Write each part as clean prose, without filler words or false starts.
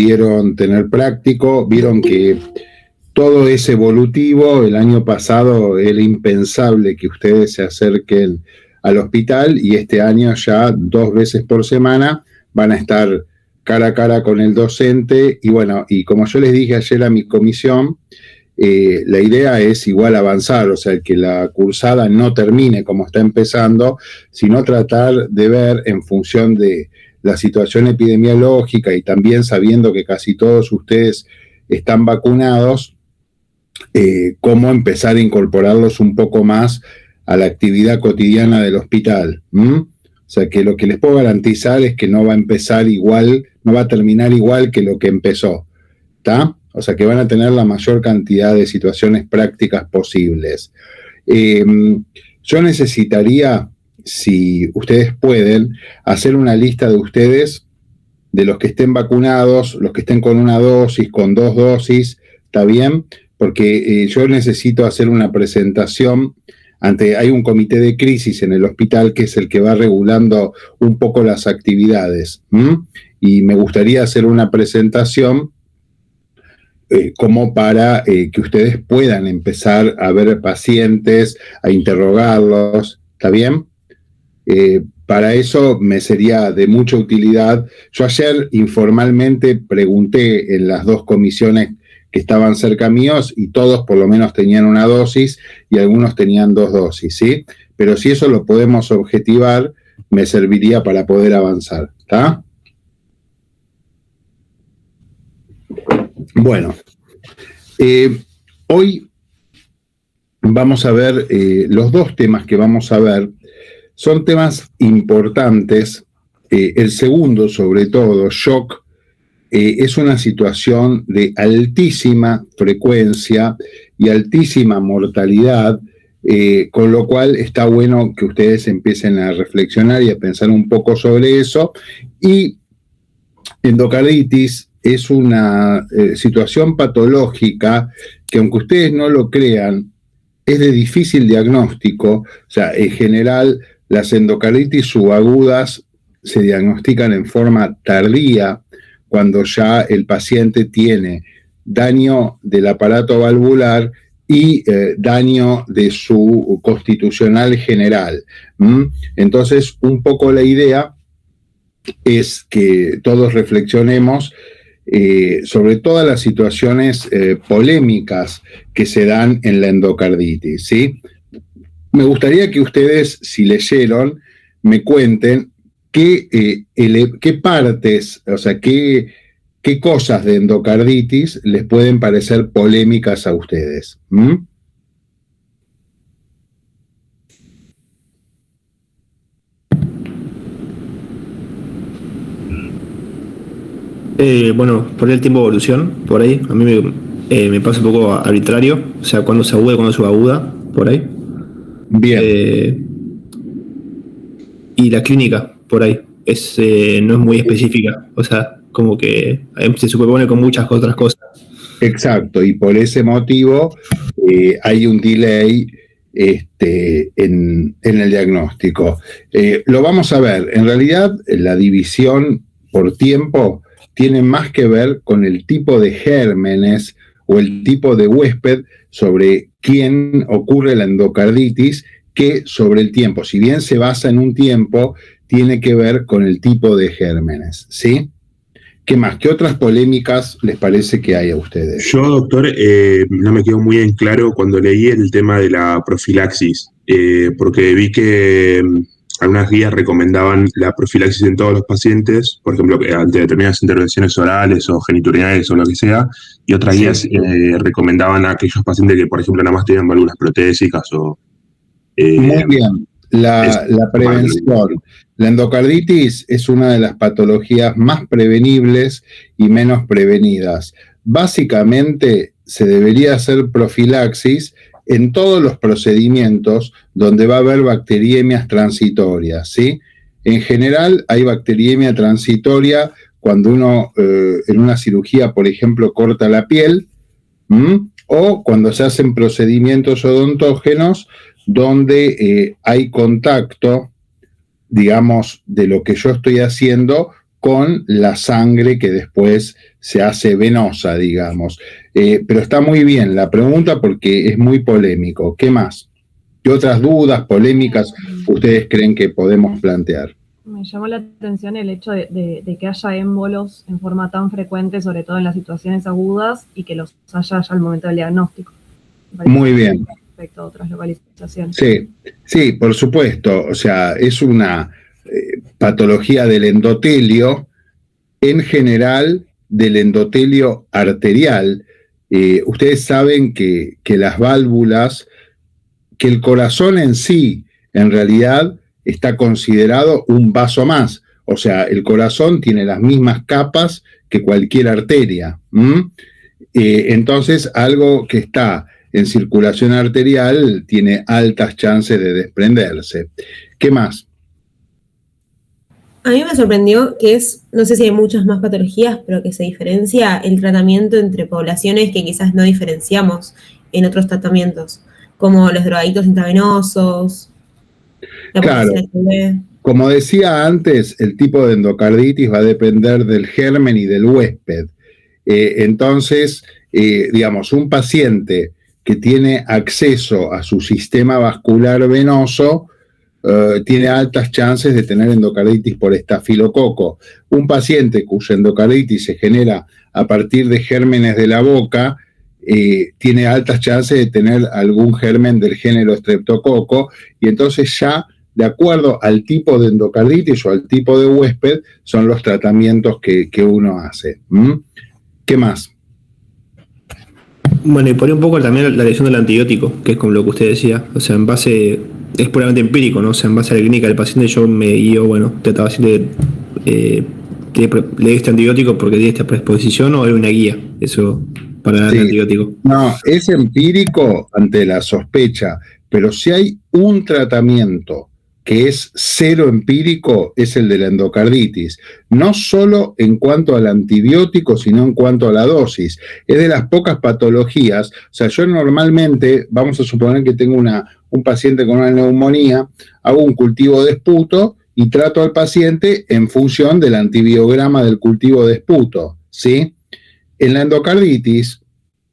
pudieron tener práctico, vieron que todo es evolutivo. El año pasado era impensable que ustedes se acerquen al hospital y este año ya 2 veces por semana van a estar cara a cara con el docente. Y bueno, y como yo les dije ayer a mi comisión, la idea es igual avanzar, o sea, que la cursada no termine como está empezando, sino tratar de ver en función de la situación epidemiológica y también sabiendo que casi todos ustedes están vacunados, cómo empezar a incorporarlos un poco más a la actividad cotidiana del hospital. O sea, que lo que les puedo garantizar es que no va a empezar igual, no va a terminar igual que lo que empezó, ¿está? O sea, que van a tener la mayor cantidad de situaciones prácticas posibles. Yo necesitaría, si ustedes pueden, hacer una lista de ustedes, de los que estén vacunados, los que estén con una dosis, con 2 dosis, ¿está bien? Porque yo necesito hacer una presentación hay un comité de crisis en el hospital que es el que va regulando un poco las actividades. Y me gustaría hacer una presentación como para que ustedes puedan empezar a ver pacientes, a interrogarlos, ¿está bien? Para eso me sería de mucha utilidad. Yo ayer informalmente pregunté en las 2 comisiones que estaban cerca míos y todos por lo menos tenían una dosis y algunos tenían 2 dosis, ¿sí? Pero si eso lo podemos objetivar, me serviría para poder avanzar, ¿está? Bueno, hoy vamos a ver, los 2 temas que vamos a ver son temas importantes. El segundo, sobre todo, shock, es una situación de altísima frecuencia y altísima mortalidad, con lo cual está bueno que ustedes empiecen a reflexionar y a pensar un poco sobre eso. Y endocarditis es una situación patológica que, aunque ustedes no lo crean, es de difícil diagnóstico. O sea, en general, las endocarditis subagudas se diagnostican en forma tardía, cuando ya el paciente tiene daño del aparato valvular y daño de su constitucional general. Entonces, un poco la idea es que todos reflexionemos sobre todas las situaciones polémicas que se dan en la endocarditis, ¿sí? Me gustaría que ustedes, si leyeron, me cuenten qué partes, o sea, qué cosas de endocarditis les pueden parecer polémicas a ustedes. Bueno, por el tiempo de evolución, por ahí, a mí me pasa un poco arbitrario, o sea, cuando se aguda, cuando se aguda, por ahí. Bien. Y la clínica, por ahí, no es muy específica, o sea, como que se superpone con muchas otras cosas. Exacto, y por ese motivo hay un delay en el diagnóstico. Lo vamos a ver. En realidad, la división por tiempo tiene más que ver con el tipo de gérmenes o el tipo de huésped sobre quién ocurre la endocarditis que sobre el tiempo. Si bien se basa en un tiempo, tiene que ver con el tipo de gérmenes, ¿sí? ¿Qué más? ¿Qué otras polémicas les parece que hay a ustedes? Yo, doctor, no me quedó muy en claro cuando leí el tema de la profilaxis, porque vi que algunas guías recomendaban la profilaxis en todos los pacientes, por ejemplo, ante determinadas intervenciones orales o genitourinarias o lo que sea, y otras guías recomendaban a aquellos pacientes que, por ejemplo, nada más tienen válvulas protésicas o... Muy bien, la prevención. La endocarditis es una de las patologías más prevenibles y menos prevenidas. Básicamente se debería hacer profilaxis en todos los procedimientos donde va a haber bacteriemias transitorias, ¿sí? En general hay bacteriemia transitoria cuando uno en una cirugía, por ejemplo, corta la piel, o cuando se hacen procedimientos odontógenos donde hay contacto, digamos, de lo que yo estoy haciendo con la sangre que después se hace venosa, digamos. Pero está muy bien la pregunta porque es muy polémico. ¿Qué más? ¿Qué otras dudas, polémicas ustedes creen que podemos plantear? Me llamó la atención el hecho de que haya émbolos en forma tan frecuente, sobre todo en las situaciones agudas, y que los haya ya al momento del diagnóstico. Muy bien. Respecto a otras localizaciones. Sí, por supuesto. O sea, es una patología del endotelio, en general del endotelio arterial. Ustedes saben que las válvulas, que el corazón en sí, en realidad, está considerado un vaso más. O sea, el corazón tiene las mismas capas que cualquier arteria. Entonces, algo que está en circulación arterial tiene altas chances de desprenderse. ¿Qué más? A mí me sorprendió que no sé si hay muchas más patologías, pero que se diferencia el tratamiento entre poblaciones que quizás no diferenciamos en otros tratamientos, como los drogadictos intravenosos, la claro. Como decía antes, el tipo de endocarditis va a depender del germen y del huésped. Entonces, digamos, un paciente que tiene acceso a su sistema vascular venoso tiene altas chances de tener endocarditis por estafilococo. Un paciente cuya endocarditis se genera a partir de gérmenes de la boca tiene altas chances de tener algún germen del género streptococo, y entonces ya, de acuerdo al tipo de endocarditis o al tipo de huésped, son los tratamientos que uno hace. ¿Qué más? Bueno, y por un poco también la elección del antibiótico, que es como lo que usted decía, o sea, es puramente empírico, ¿no? O sea, en base a la clínica del paciente yo me guío, bueno, te paciente le di este antibiótico porque tiene esta predisposición, o era una guía, eso, para dar el antibiótico. No, es empírico ante la sospecha, pero si hay un tratamiento que es cero empírico, es el de la endocarditis, no solo en cuanto al antibiótico, sino en cuanto a la dosis. Es de las pocas patologías, o sea, yo normalmente, vamos a suponer que tengo un paciente con una neumonía, hago un cultivo de esputo y trato al paciente en función del antibiograma del cultivo de esputo, ¿sí? En la endocarditis,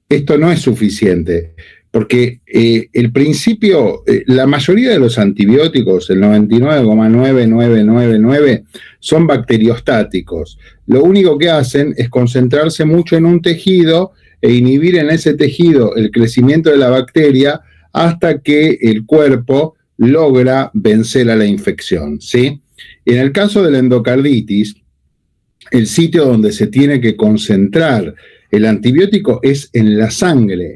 esto no es suficiente, porque el principio, la mayoría de los antibióticos, el 99,9999, son bacteriostáticos. Lo único que hacen es concentrarse mucho en un tejido e inhibir en ese tejido el crecimiento de la bacteria hasta que el cuerpo logra vencer a la infección, ¿sí? En el caso de la endocarditis, el sitio donde se tiene que concentrar el antibiótico es en la sangre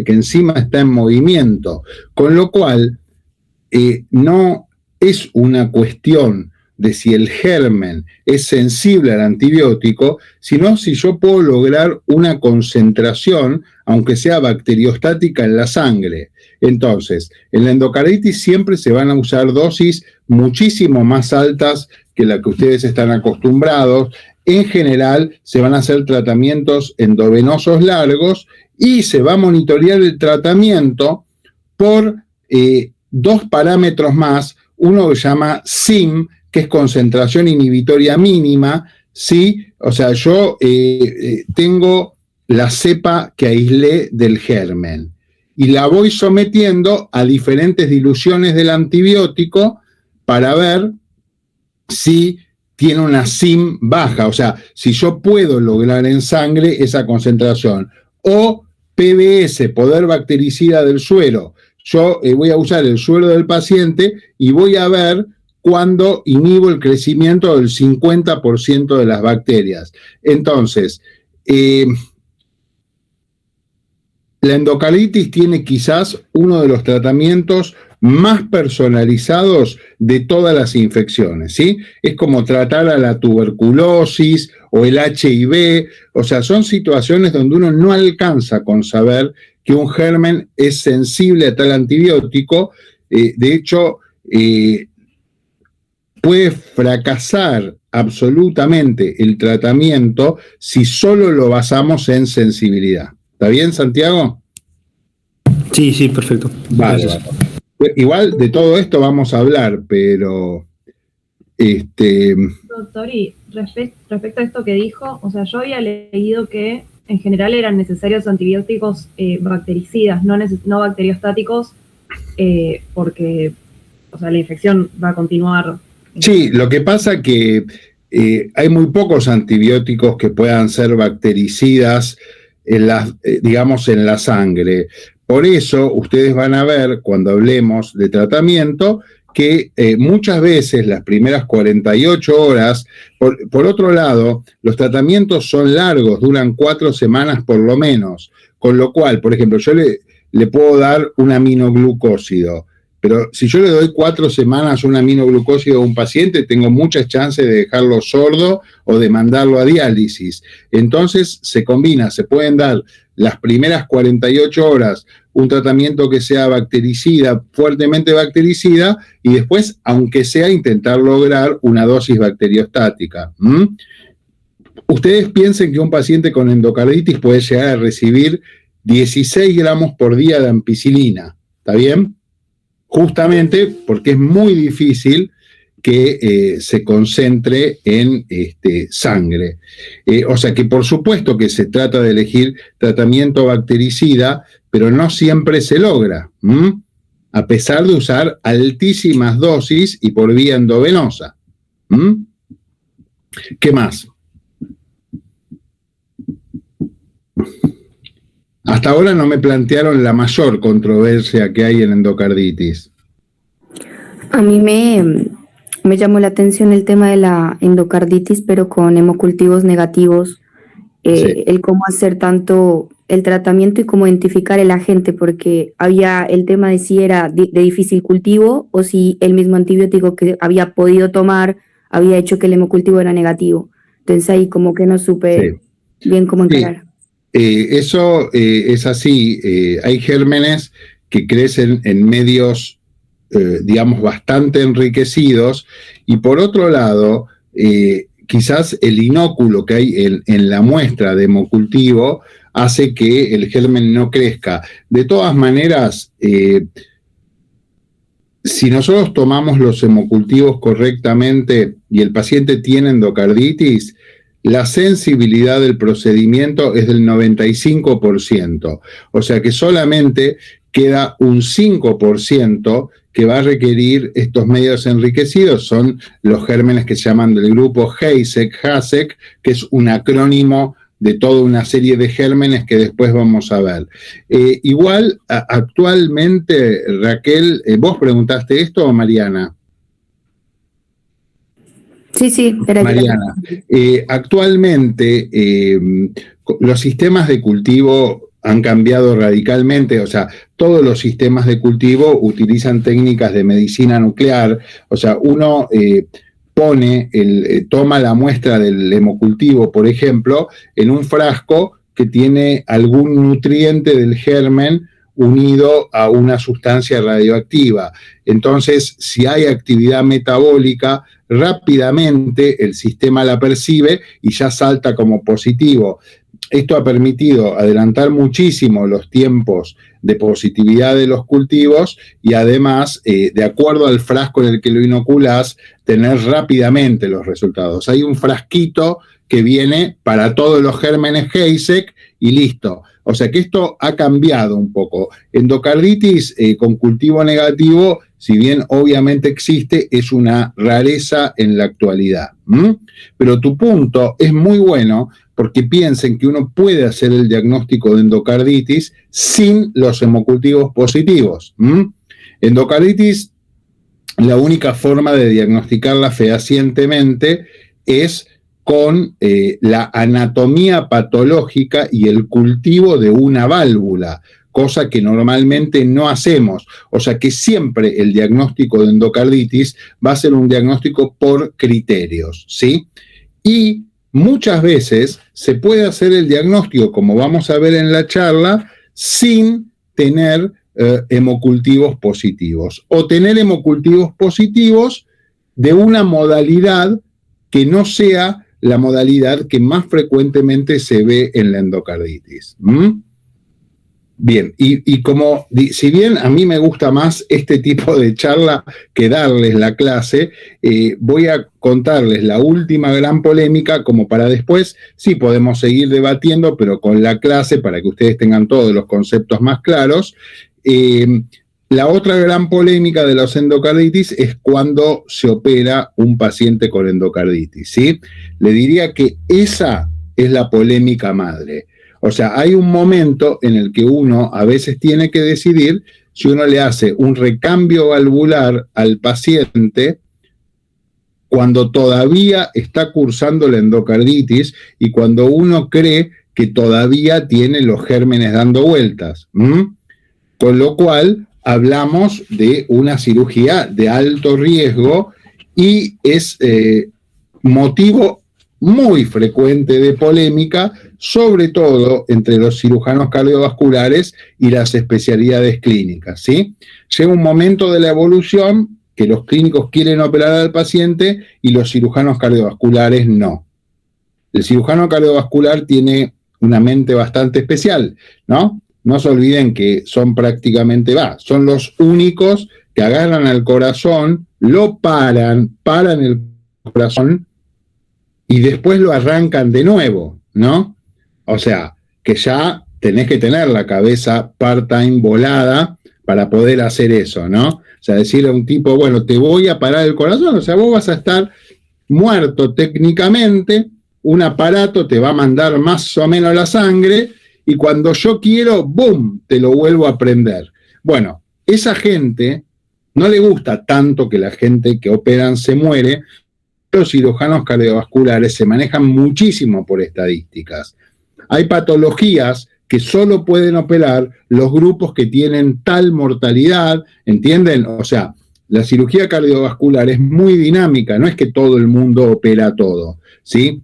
que encima está en movimiento, con lo cual no es una cuestión de si el germen es sensible al antibiótico, sino si yo puedo lograr una concentración, aunque sea bacteriostática, en la sangre. Entonces, en la endocarditis siempre se van a usar dosis muchísimo más altas que la que ustedes están acostumbrados. En general, se van a hacer tratamientos endovenosos largos y se va a monitorear el tratamiento por dos parámetros más. Uno que se llama SIM, que es concentración inhibitoria mínima, ¿sí? O sea, yo tengo la cepa que aislé del germen y la voy sometiendo a diferentes diluciones del antibiótico para ver si tiene una SIM baja, o sea, si yo puedo lograr en sangre esa concentración. O PBS, poder bactericida del suero. Yo voy a usar el suero del paciente y voy a ver cuando inhibo el crecimiento del 50% de las bacterias. Entonces, la endocarditis tiene quizás uno de los tratamientos más personalizados de todas las infecciones, ¿sí? Es como tratar a la tuberculosis o el HIV, o sea, son situaciones donde uno no alcanza con saber que un germen es sensible a tal antibiótico. De hecho, puede fracasar absolutamente el tratamiento si solo lo basamos en sensibilidad. ¿Está bien, Santiago? Sí, perfecto. Vale. Igual de todo esto vamos a hablar, pero Doctor, y respecto a esto que dijo, o sea, yo había leído que en general eran necesarios antibióticos bactericidas, no bacteriostáticos, porque, o sea, la infección va a continuar. Sí, lo que pasa que hay muy pocos antibióticos que puedan ser bactericidas digamos, en la sangre. Por eso ustedes van a ver, cuando hablemos de tratamiento, que muchas veces las primeras 48 horas, por otro lado, los tratamientos son largos, duran 4 semanas por lo menos, con lo cual, por ejemplo, yo le puedo dar un aminoglucósido, pero si yo le doy 4 semanas un aminoglucósido a un paciente, tengo muchas chances de dejarlo sordo o de mandarlo a diálisis. Entonces se combina, se pueden dar las primeras 48 horas un tratamiento que sea bactericida, fuertemente bactericida, y después, aunque sea, intentar lograr una dosis bacteriostática. Ustedes piensen que un paciente con endocarditis puede llegar a recibir 16 gramos por día de ampicilina, ¿está bien? Justamente porque es muy difícil que se concentre en sangre. O sea que por supuesto que se trata de elegir tratamiento bactericida, pero no siempre se logra, a pesar de usar altísimas dosis y por vía endovenosa. ¿Qué más? Hasta ahora no me plantearon la mayor controversia que hay en endocarditis. A mí me llamó la atención el tema de la endocarditis, pero con hemocultivos negativos, Sí. el cómo hacer tanto el tratamiento y cómo identificar el agente, porque había el tema de si era de difícil cultivo o si el mismo antibiótico que había podido tomar había hecho que el hemocultivo era negativo. Entonces ahí como que no supe bien cómo encarar. Eso es así. Hay gérmenes que crecen en medios, digamos, bastante enriquecidos, y por otro lado, quizás el inóculo que hay en la muestra de hemocultivo hace que el germen no crezca. De todas maneras, si nosotros tomamos los hemocultivos correctamente y el paciente tiene endocarditis, la sensibilidad del procedimiento es del 95%, o sea que solamente queda un 5% que va a requerir estos medios enriquecidos. Son los gérmenes que se llaman del grupo HASEC, que es un acrónimo de toda una serie de gérmenes que después vamos a ver. Igual, actualmente, Raquel, ¿vos preguntaste esto o Mariana? Sí, era Mariana, actualmente los sistemas de cultivo han cambiado radicalmente, o sea, todos los sistemas de cultivo utilizan técnicas de medicina nuclear, o sea, uno toma la muestra del hemocultivo, por ejemplo, en un frasco que tiene algún nutriente del germen unido a una sustancia radioactiva. Entonces, si hay actividad metabólica, rápidamente el sistema la percibe y ya salta como positivo. Esto ha permitido adelantar muchísimo los tiempos de positividad de los cultivos y además, de acuerdo al frasco en el que lo inoculás, tener rápidamente los resultados. Hay un frasquito que viene para todos los gérmenes HASEC y listo. O sea que esto ha cambiado un poco. Endocarditis con cultivo negativo, si bien obviamente existe, es una rareza en la actualidad. Pero tu punto es muy bueno, porque piensen que uno puede hacer el diagnóstico de endocarditis sin los hemocultivos positivos. Endocarditis, la única forma de diagnosticarla fehacientemente es con la anatomía patológica y el cultivo de una válvula, cosa que normalmente no hacemos. O sea que siempre el diagnóstico de endocarditis va a ser un diagnóstico por criterios, ¿sí? Y muchas veces se puede hacer el diagnóstico, como vamos a ver en la charla, sin tener hemocultivos positivos, o tener hemocultivos positivos de una modalidad que no sea la modalidad que más frecuentemente se ve en la endocarditis. Bien, y como, si bien a mí me gusta más este tipo de charla que darles la clase, voy a contarles la última gran polémica, como para después, sí podemos seguir debatiendo, pero con la clase, para que ustedes tengan todos los conceptos más claros. La otra gran polémica de los endocarditis es cuando se opera un paciente con endocarditis, ¿sí? Le diría que esa es la polémica madre. O sea, hay un momento en el que uno a veces tiene que decidir si uno le hace un recambio valvular al paciente cuando todavía está cursando la endocarditis y cuando uno cree que todavía tiene los gérmenes dando vueltas. Con lo cual, hablamos de una cirugía de alto riesgo y es motivo muy frecuente de polémica, sobre todo entre los cirujanos cardiovasculares y las especialidades clínicas, ¿sí? Llega un momento de la evolución que los clínicos quieren operar al paciente y los cirujanos cardiovasculares no. El cirujano cardiovascular tiene una mente bastante especial, ¿no? No se olviden que son son los únicos que agarran al corazón, lo paran el corazón y después lo arrancan de nuevo, ¿no? O sea, que ya tenés que tener la cabeza part-time volada para poder hacer eso, ¿no? O sea, decirle a un tipo, bueno, te voy a parar el corazón, o sea, vos vas a estar muerto técnicamente, un aparato te va a mandar más o menos la sangre y cuando yo quiero, ¡boom!, te lo vuelvo a prender. Bueno, esa gente no le gusta tanto que la gente que operan se muere. Los cirujanos cardiovasculares se manejan muchísimo por estadísticas. Hay patologías que solo pueden operar los grupos que tienen tal mortalidad, ¿entienden? O sea, la cirugía cardiovascular es muy dinámica, no es que todo el mundo opera todo, ¿sí?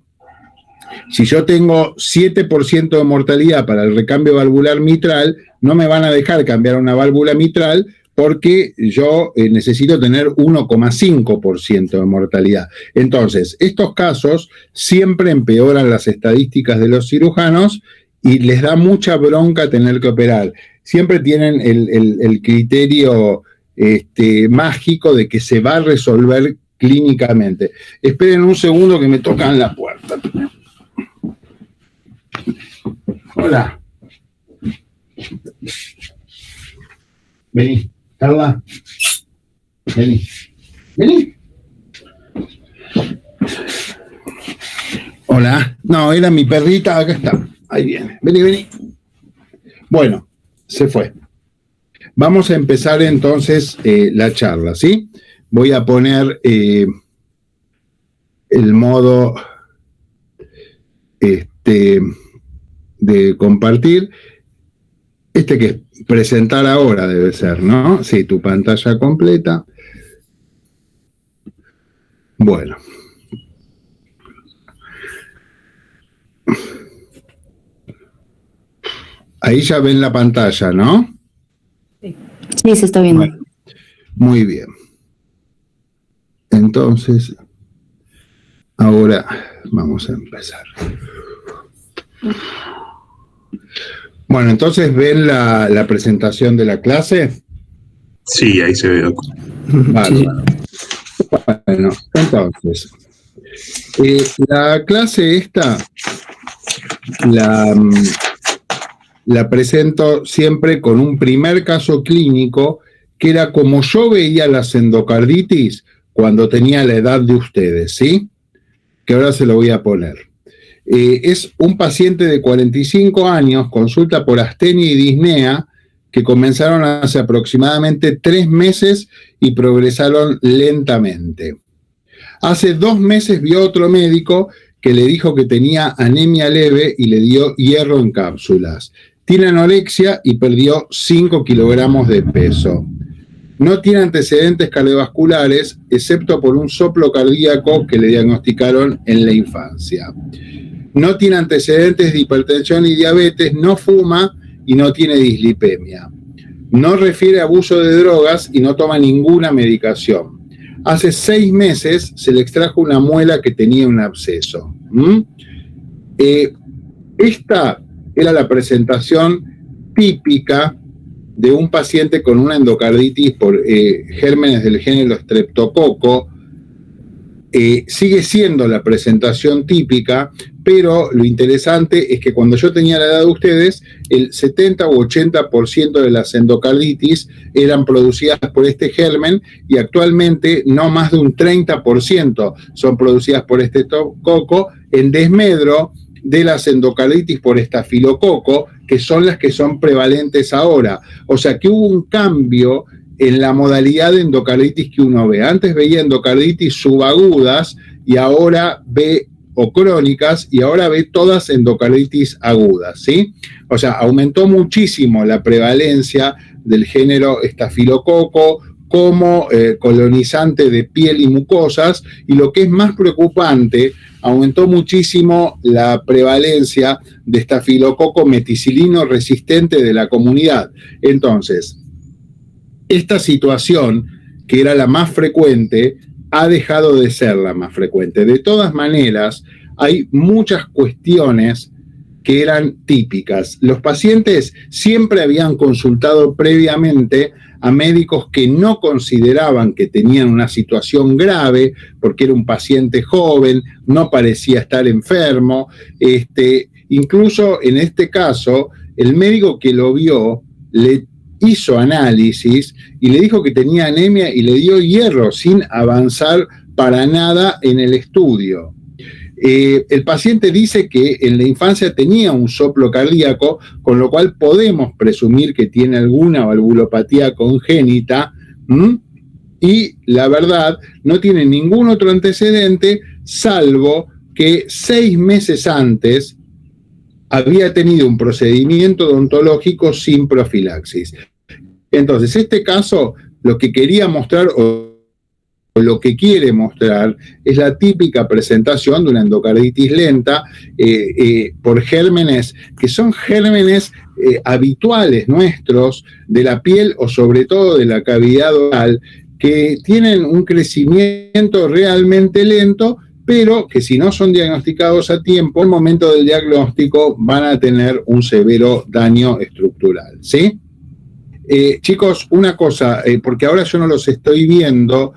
Si yo tengo 7% de mortalidad para el recambio valvular mitral, no me van a dejar cambiar una válvula mitral porque yo necesito tener 1,5% de mortalidad. Entonces, estos casos siempre empeoran las estadísticas de los cirujanos y les da mucha bronca tener que operar. Siempre tienen el criterio mágico de que se va a resolver clínicamente. Esperen un segundo que me tocan la puerta. Hola. Vení, Carla. Vení. Hola. No, era mi perrita, acá está. Ahí viene. Vení. Bueno, se fue. Vamos a empezar entonces la charla, ¿sí? Voy a poner el modo de compartir. Que es presentar ahora debe ser, ¿no? Sí, tu pantalla completa. Bueno. Ahí ya ven la pantalla, ¿no? Sí, se está viendo. Bueno, muy bien. Entonces, ahora vamos a empezar. Bueno, entonces, ¿ven la presentación de la clase? Sí, ahí se ve. Bárbaro. Bueno, entonces, la clase esta la presento siempre con un primer caso clínico que era como yo veía las endocarditis cuando tenía la edad de ustedes, ¿sí? Que ahora se lo voy a poner. Es un paciente de 45 años, consulta por astenia y disnea, que comenzaron hace aproximadamente 3 meses y progresaron lentamente. Hace 2 meses vio otro médico que le dijo que tenía anemia leve y le dio hierro en cápsulas. Tiene anorexia y perdió 5 kilogramos de peso. No tiene antecedentes cardiovasculares, excepto por un soplo cardíaco que le diagnosticaron en la infancia. No tiene antecedentes de hipertensión y diabetes, no fuma y no tiene dislipemia. No refiere abuso de drogas y no toma ninguna medicación. Hace 6 meses se le extrajo una muela que tenía un absceso. Esta era la presentación típica de un paciente con una endocarditis por gérmenes del género Streptococo. Sigue siendo la presentación típica, pero lo interesante es que cuando yo tenía la edad de ustedes, el 70 u 80% de las endocarditis eran producidas por este germen y actualmente no más de un 30% son producidas por este coco, en desmedro de las endocarditis por estafilococo, que son las que son prevalentes ahora. O sea que hubo un cambio en la modalidad de endocarditis que uno ve. Antes veía endocarditis subagudas y ahora ve, o crónicas, y ahora ve todas endocarditis agudas, ¿sí? O sea, aumentó muchísimo la prevalencia del género estafilococo como colonizante de piel y mucosas, y lo que es más preocupante, aumentó muchísimo la prevalencia de estafilococo meticilino resistente de la comunidad. Entonces, esta situación, que era la más frecuente, ha dejado de ser la más frecuente. De todas maneras, hay muchas cuestiones que eran típicas. Los pacientes siempre habían consultado previamente a médicos que no consideraban que tenían una situación grave, porque era un paciente joven, no parecía estar enfermo. Incluso en este caso, el médico que lo vio le hizo análisis y le dijo que tenía anemia y le dio hierro sin avanzar para nada en el estudio. El paciente dice que en la infancia tenía un soplo cardíaco, con lo cual podemos presumir que tiene alguna valvulopatía congénita, y la verdad no tiene ningún otro antecedente, salvo que 6 meses antes había tenido un procedimiento odontológico sin profilaxis. Entonces, este caso, lo que quería mostrar, o lo que quiere mostrar, es la típica presentación de una endocarditis lenta por gérmenes que son gérmenes habituales nuestros de la piel o sobre todo de la cavidad oral, que tienen un crecimiento realmente lento, pero que si no son diagnosticados a tiempo, al momento del diagnóstico van a tener un severo daño estructural, ¿sí? Chicos, una cosa, porque ahora yo no los estoy viendo,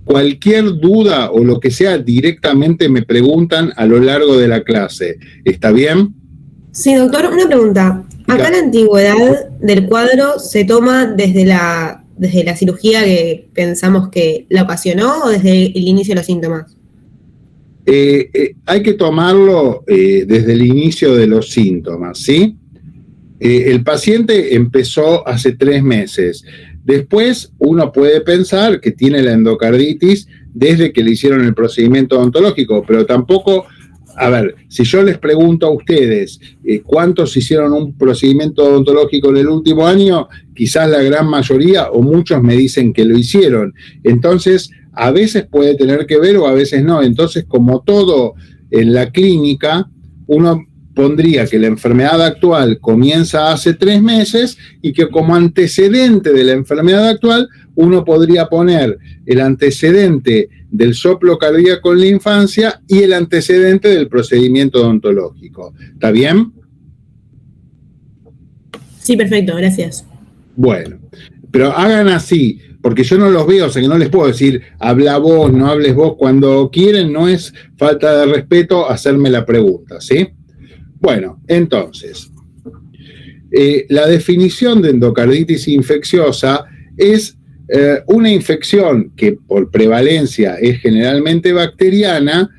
cualquier duda o lo que sea, directamente me preguntan a lo largo de la clase. ¿Está bien? Sí, doctor, una pregunta. Acá la antigüedad del cuadro se toma desde la cirugía que pensamos que la ocasionó o desde el inicio de los síntomas. Hay que tomarlo desde el inicio de los síntomas, ¿sí? El paciente empezó hace 3 meses. Después uno puede pensar que tiene la endocarditis desde que le hicieron el procedimiento odontológico, pero tampoco, a ver, si yo les pregunto a ustedes cuántos hicieron un procedimiento odontológico en el último año, quizás la gran mayoría o muchos me dicen que lo hicieron. Entonces, a veces puede tener que ver o a veces no. Entonces, como todo en la clínica, uno pondría que la enfermedad actual comienza hace 3 meses y que como antecedente de la enfermedad actual uno podría poner el antecedente del soplo cardíaco en la infancia y el antecedente del procedimiento odontológico. ¿Está bien? Sí, perfecto, gracias. Bueno, pero hagan así, porque yo no los veo, o sea que no les puedo decir, habla vos, no hables vos. Cuando quieren, no es falta de respeto hacerme la pregunta, ¿sí? Bueno, entonces, la definición de endocarditis infecciosa es una infección que por prevalencia es generalmente bacteriana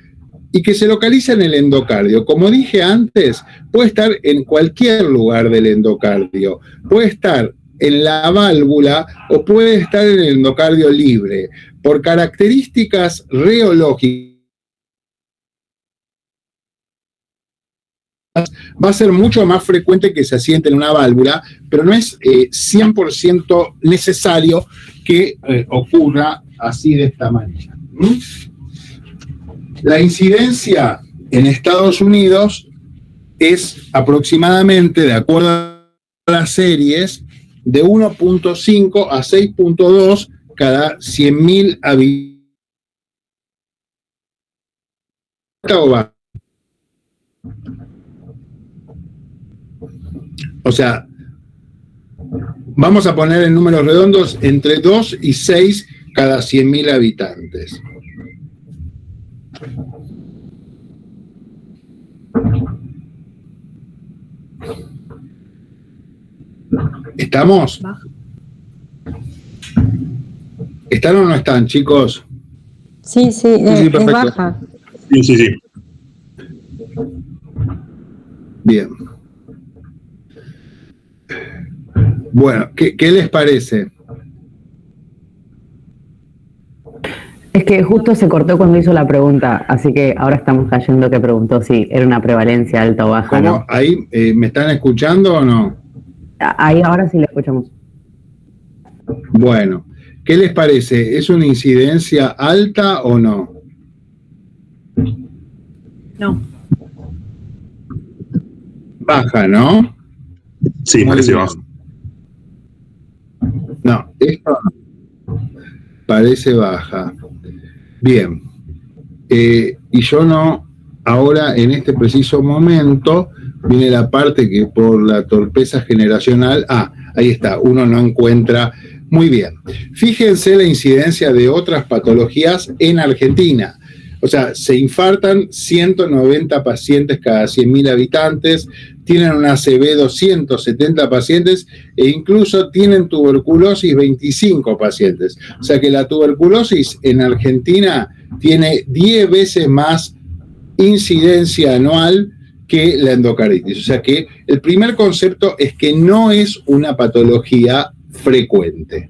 y que se localiza en el endocardio. Como dije antes, puede estar en cualquier lugar del endocardio, puede estar en la válvula o puede estar en el endocardio libre. Por características reológicas, va a ser mucho más frecuente que se asiente en una válvula, pero no es 100% necesario que ocurra así de esta manera. La incidencia en Estados Unidos es aproximadamente, de acuerdo a las series, de 1.5 a 6.2 cada 100.000 habitantes. O sea, vamos a poner en números redondos entre 2 y 6 cada 100.000 habitantes. ¿Estamos? ¿Están o no están, chicos? Sí, es perfecto. baja. Sí. Bien. Bueno, ¿qué les parece? Es que justo se cortó cuando hizo la pregunta, así que ahora estamos cayendo que preguntó si era una prevalencia alta o baja, ¿Cómo? ¿no? ¿Ahí me están escuchando o no? Ahí ahora sí la escuchamos. Bueno, ¿qué les parece? ¿Es una incidencia alta o no? No. Baja, ¿no? Sí, Muy parece bien. bajo. No, esto no. Parece baja. Bien. Y yo no, ahora en este preciso momento, viene la parte que por la torpeza generacional, ahí está, uno no encuentra. Muy bien. Fíjense la incidencia de otras patologías en Argentina. O sea, se infartan 190 pacientes cada 100.000 habitantes, tienen una ACV 270 pacientes e incluso tienen tuberculosis 25 pacientes. O sea que la tuberculosis en Argentina tiene 10 veces más incidencia anual que la endocarditis. O sea que el primer concepto es que no es una patología frecuente.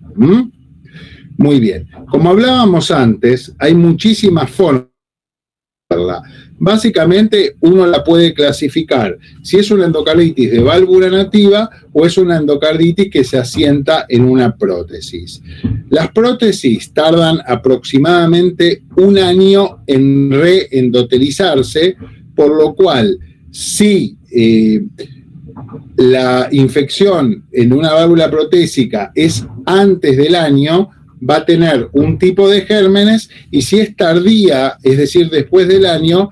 Muy bien. Como hablábamos antes, hay muchísimas formas. Básicamente uno la puede clasificar si es una endocarditis de válvula nativa o es una endocarditis que se asienta en una prótesis. Las prótesis tardan aproximadamente 1 año en reendotelizarse, por lo cual si la infección en una válvula protésica es antes del año, va a tener un tipo de gérmenes, y si es tardía, es decir, después del año,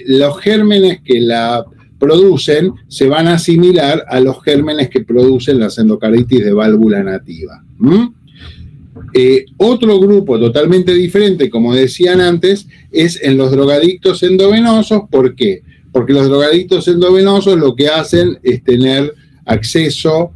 los gérmenes que la producen se van a asimilar a los gérmenes que producen las endocarditis de válvula nativa. Otro grupo totalmente diferente, como decían antes, es en los drogadictos endovenosos. ¿Por qué? Porque los drogadictos endovenosos lo que hacen es tener acceso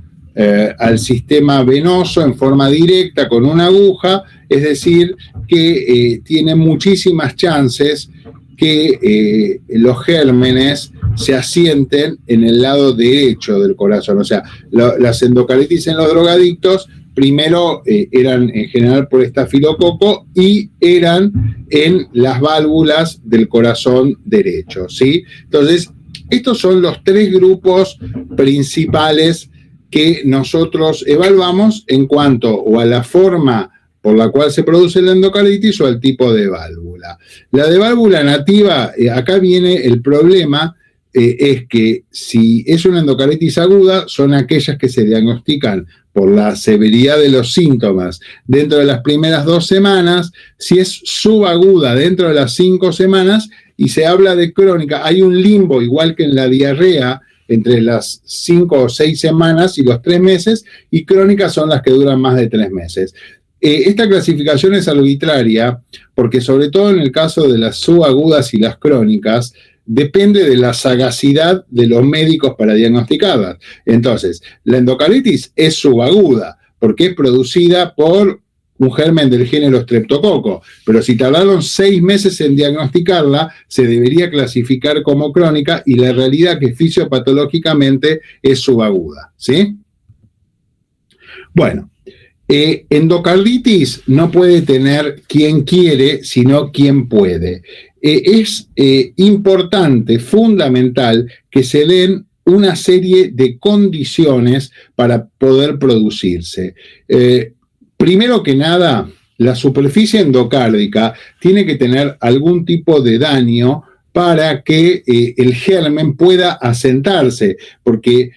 al sistema venoso en forma directa con una aguja, es decir, que tienen muchísimas chances que los gérmenes se asienten en el lado derecho del corazón. O sea, las endocarditis en los drogadictos primero eran en general por estafilococo y eran en las válvulas del corazón derecho, ¿sí? Entonces, estos son los 3 grupos principales que nosotros evaluamos en cuanto o a la forma por la cual se produce la endocarditis o al tipo de válvula. La de válvula nativa, acá viene el problema, es que si es una endocarditis aguda, son aquellas que se diagnostican por la severidad de los síntomas dentro de las primeras 2 semanas, si es subaguda dentro de las 5 semanas, y se habla de crónica. Hay un limbo, igual que en la diarrea, entre las 5 o 6 semanas y los 3 meses, y crónicas son las que duran más de 3 meses. Esta clasificación es arbitraria porque, sobre todo en el caso de las subagudas y las crónicas, depende de la sagacidad de los médicos para diagnosticarlas. Entonces, la endocarditis es subaguda porque es producida por un germen del género Streptococcus, pero si tardaron 6 meses en diagnosticarla, se debería clasificar como crónica, y la realidad que fisiopatológicamente es subaguda, ¿sí? Bueno, endocarditis no puede tener quien quiere, sino quien puede. Es importante, fundamental, que se den una serie de condiciones para poder producirse. Primero que nada, la superficie endocárdica tiene que tener algún tipo de daño para que el germen pueda asentarse, porque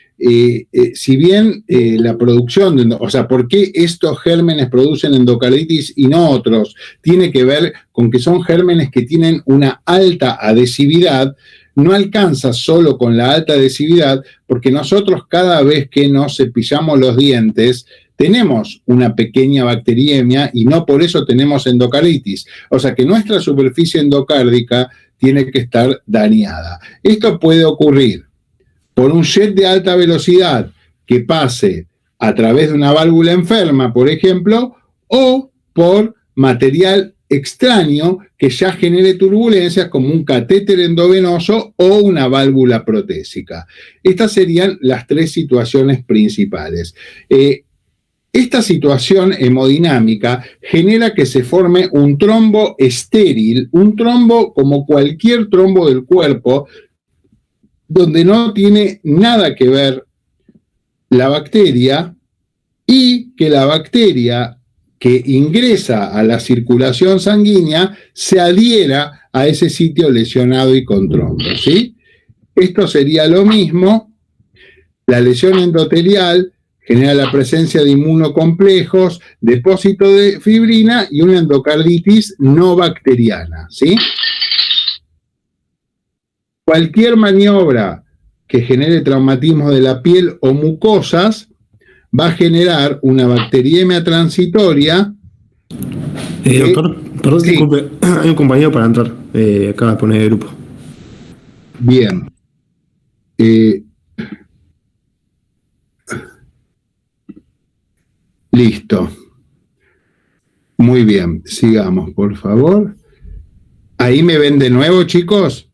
si bien la producción, o sea, ¿por qué estos gérmenes producen endocarditis y no otros? Tiene que ver con que son gérmenes que tienen una alta adhesividad, no alcanza solo con la alta adhesividad, porque nosotros cada vez que nos cepillamos los dientes tenemos una pequeña bacteriemia y no por eso tenemos endocarditis. O sea que nuestra superficie endocárdica tiene que estar dañada. Esto puede ocurrir por un jet de alta velocidad que pase a través de una válvula enferma, por ejemplo, o por material extraño que ya genere turbulencias como un catéter endovenoso o una válvula protésica. Estas serían las tres situaciones principales. Esta situación hemodinámica genera que se forme un trombo estéril, un trombo como cualquier trombo del cuerpo, donde no tiene nada que ver la bacteria y que la bacteria que ingresa a la circulación sanguínea se adhiera a ese sitio lesionado y con trombo, ¿sí? Esto sería lo mismo. La lesión endotelial genera la presencia de inmunocomplejos, depósito de fibrina y una endocarditis no bacteriana, ¿sí? Cualquier maniobra que genere traumatismo de la piel o mucosas va a generar una bacteriemia transitoria. Doctor, perdón, sí. Disculpe, hay un compañero para entrar, acaba de poner el grupo. Bien. Listo. Muy bien, sigamos, por favor. ¿Ahí me ven de nuevo, chicos?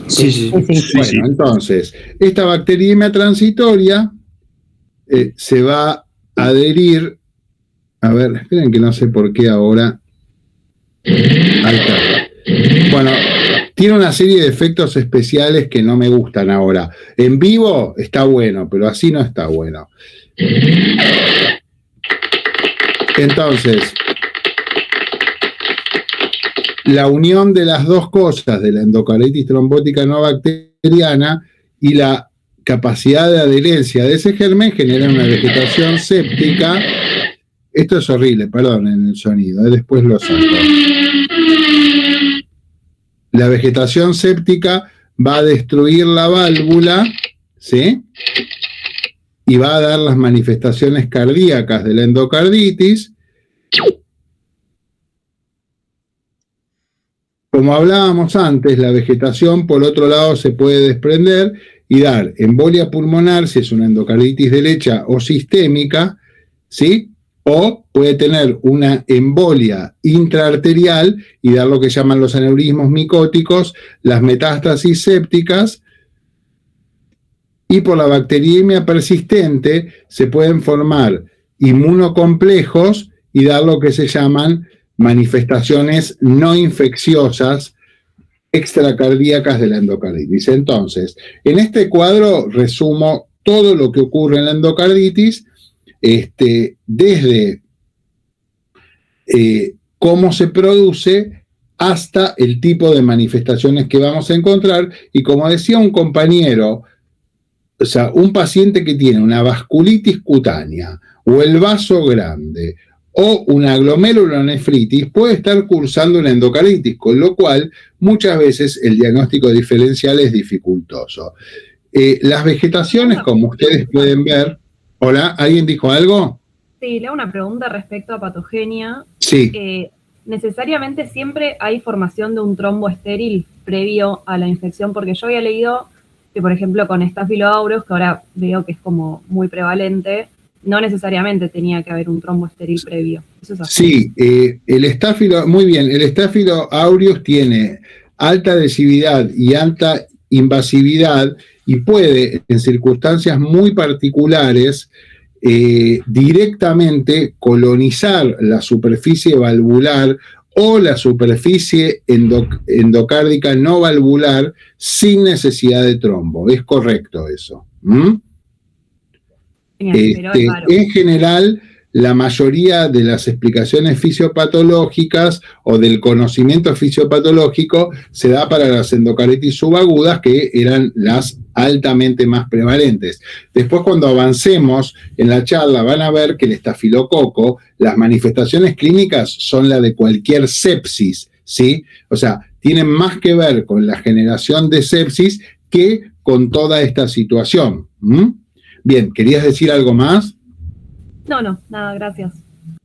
Sí. Bueno, entonces, esta bacteriemia transitoria se va a adherir. A ver, esperen que no sé por qué ahora. Ahí está. Bueno, tiene una serie de efectos especiales que no me gustan ahora. En vivo está bueno, pero así no está bueno. Entonces, la unión de las dos cosas, de la endocarditis trombótica no bacteriana y la capacidad de adherencia de ese germen, genera una vegetación séptica. Esto es horrible, perdonen el sonido, después lo saco. La vegetación séptica va a destruir la válvula, ¿sí? Y va a dar las manifestaciones cardíacas de la endocarditis. Como hablábamos antes, la vegetación, por otro lado, se puede desprender y dar embolia pulmonar, si es una endocarditis derecha o sistémica, ¿sí? O puede tener una embolia intraarterial y dar lo que llaman los aneurismos micóticos, las metástasis sépticas. Y por la bacteriemia persistente se pueden formar inmunocomplejos y dar lo que se llaman manifestaciones no infecciosas extracardíacas de la endocarditis. Entonces, en este cuadro resumo todo lo que ocurre en la endocarditis, desde cómo se produce hasta el tipo de manifestaciones que vamos a encontrar. Y como decía un compañero, o sea, un paciente que tiene una vasculitis cutánea o el vaso grande o una glomerulonefritis puede estar cursando una endocarditis, con lo cual muchas veces el diagnóstico diferencial es dificultoso. Las vegetaciones, como ustedes pueden ver... ¿Hola? ¿Alguien dijo algo? Sí, le hago una pregunta respecto a patogenia. Sí. ¿Necesariamente siempre hay formación de un trombo estéril previo a la infección? Porque yo había leído que, por ejemplo, con Staphylo aureus, que ahora veo que es como muy prevalente, no necesariamente tenía que haber un trombo estéril previo. ¿Eso es así? Sí, el Staphylo, muy bien, el Staphylo aureus tiene alta adhesividad y alta invasividad y puede, en circunstancias muy particulares, directamente colonizar la superficie valvular o la superficie endocárdica no valvular sin necesidad de trombo. Es correcto eso. En general, la mayoría de las explicaciones fisiopatológicas o del conocimiento fisiopatológico se da para las endocarditis subagudas, que eran las altamente más prevalentes. Después, cuando avancemos en la charla, van a ver que el estafilococo, las manifestaciones clínicas son las de cualquier sepsis, ¿sí? O sea, tienen más que ver con la generación de sepsis que con toda esta situación. Bien, ¿querías decir algo más? No, nada, gracias.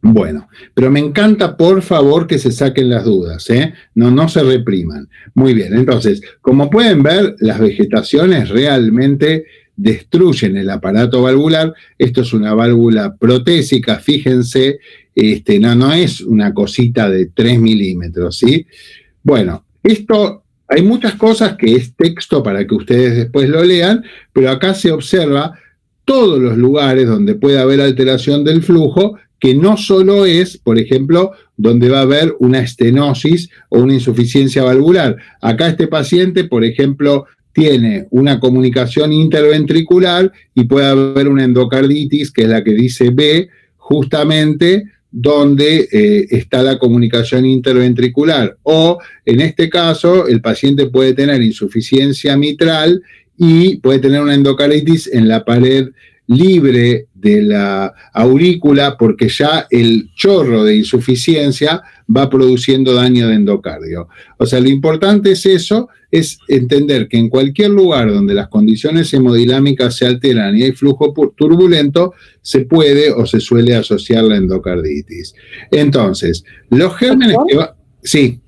Bueno, pero me encanta, por favor, que se saquen las dudas, ¿eh? No se repriman. Muy bien, entonces, como pueden ver, las vegetaciones realmente destruyen el aparato valvular. Esto es una válvula protésica, fíjense, no es una cosita de 3 milímetros, ¿sí? Bueno, esto, hay muchas cosas que es texto para que ustedes después lo lean, pero acá se observa todos los lugares donde puede haber alteración del flujo, que no solo es, por ejemplo, donde va a haber una estenosis o una insuficiencia valvular. Acá este paciente, por ejemplo, tiene una comunicación interventricular y puede haber una endocarditis, que es la que dice B, justamente donde está la comunicación interventricular. O, en este caso, el paciente puede tener insuficiencia mitral y puede tener una endocarditis en la pared libre de la aurícula, porque ya el chorro de insuficiencia va produciendo daño de endocardio. O sea, lo importante es eso, es entender que en cualquier lugar donde las condiciones hemodinámicas se alteran y hay flujo turbulento, se puede o se suele asociar la endocarditis. Entonces, los gérmenes que sí.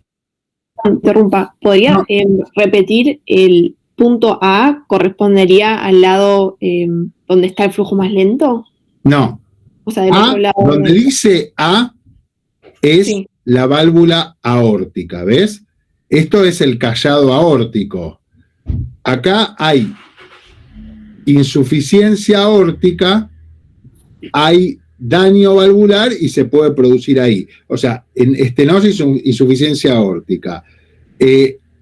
Interrumpa, ¿podría repetir el punto A? ¿Correspondería al lado donde está el flujo más lento? No. O sea, del otro lado. Donde dice A es la válvula aórtica, ¿ves? Esto es el callado aórtico. Acá hay insuficiencia aórtica, hay daño valvular y se puede producir ahí. O sea, en estenosis, insuficiencia aórtica.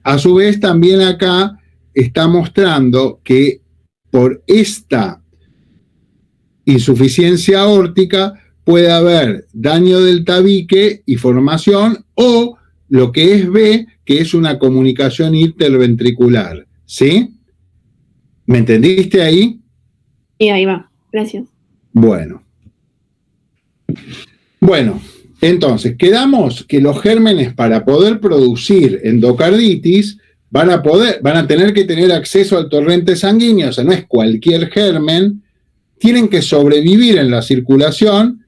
A su vez, también acá está mostrando que por esta insuficiencia aórtica puede haber daño del tabique y formación, o lo que es B, que es una comunicación interventricular. ¿Sí? ¿Me entendiste ahí? Sí, ahí va. Gracias. Bueno, entonces, quedamos que los gérmenes, para poder producir endocarditis, van a tener que tener acceso al torrente sanguíneo. O sea, no es cualquier germen, tienen que sobrevivir en la circulación,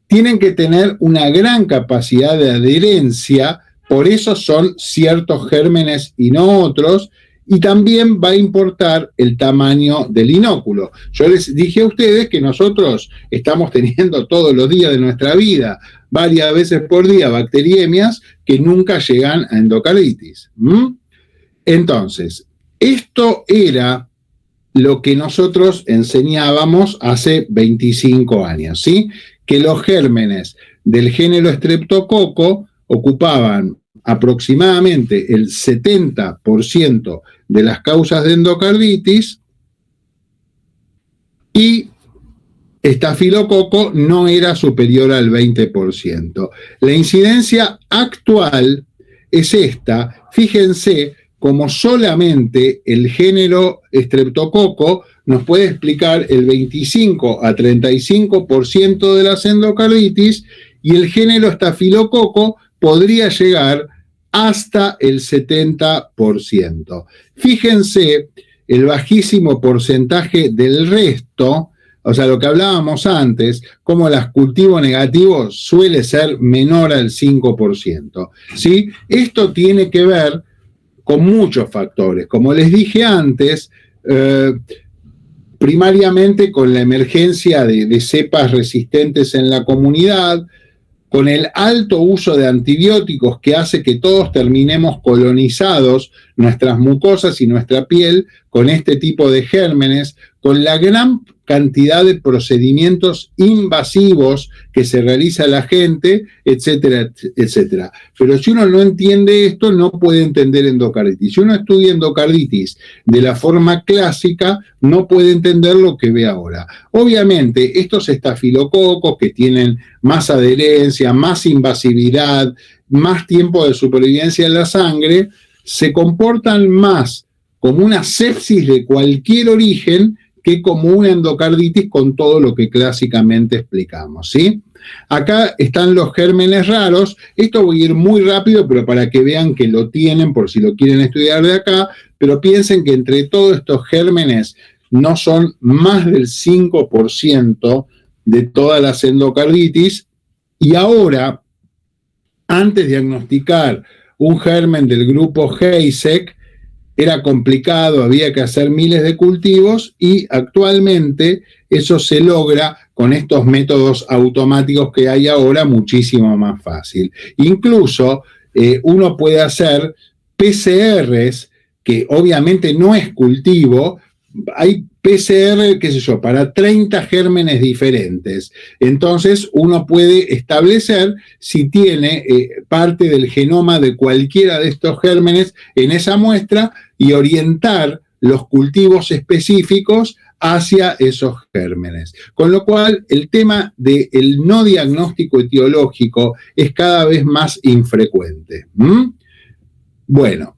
tienen que tener una gran capacidad de adherencia, por eso son ciertos gérmenes y no otros, y también va a importar el tamaño del inóculo. Yo les dije a ustedes que nosotros estamos teniendo todos los días de nuestra vida, varias veces por día, bacteriemias que nunca llegan a endocarditis. Entonces, esto era lo que nosotros enseñábamos hace 25 años, ¿sí? Que los gérmenes del género Streptococo ocupaban aproximadamente el 70% de las causas de endocarditis y Estafilococo no era superior al 20%. La incidencia actual es esta. Fíjense como solamente el género Streptococo nos puede explicar el 25 a 35% de las endocarditis, y el género Estafilococo podría llegar hasta el 70%. Fíjense el bajísimo porcentaje del resto, o sea, lo que hablábamos antes, como el cultivo negativo suele ser menor al 5%. ¿Sí? Esto tiene que ver con muchos factores. Como les dije antes, primariamente con la emergencia de cepas resistentes en la comunidad, con el alto uso de antibióticos que hace que todos terminemos colonizados, nuestras mucosas y nuestra piel, con este tipo de gérmenes, con la gran cantidad de procedimientos invasivos que se realiza la gente, etcétera, etcétera. Pero si uno no entiende esto, no puede entender endocarditis. Si uno estudia endocarditis de la forma clásica, no puede entender lo que ve ahora. Obviamente, estos estafilococos que tienen más adherencia, más invasividad, más tiempo de supervivencia en la sangre, se comportan más como una sepsis de cualquier origen que como una endocarditis con todo lo que clásicamente explicamos, ¿sí? Acá están los gérmenes raros. Esto voy a ir muy rápido, pero para que vean que lo tienen por si lo quieren estudiar de acá, pero piensen que entre todos estos gérmenes no son más del 5% de todas las endocarditis, y ahora, antes de diagnosticar un germen del grupo HASEC, era complicado, había que hacer miles de cultivos, y actualmente eso se logra con estos métodos automáticos que hay ahora muchísimo más fácil. Incluso uno puede hacer PCRs, que obviamente no es cultivo. Hay PCR, qué sé yo, para 30 gérmenes diferentes. Entonces, uno puede establecer si tiene parte del genoma de cualquiera de estos gérmenes en esa muestra y orientar los cultivos específicos hacia esos gérmenes. Con lo cual, el tema del no diagnóstico etiológico es cada vez más infrecuente. Bueno.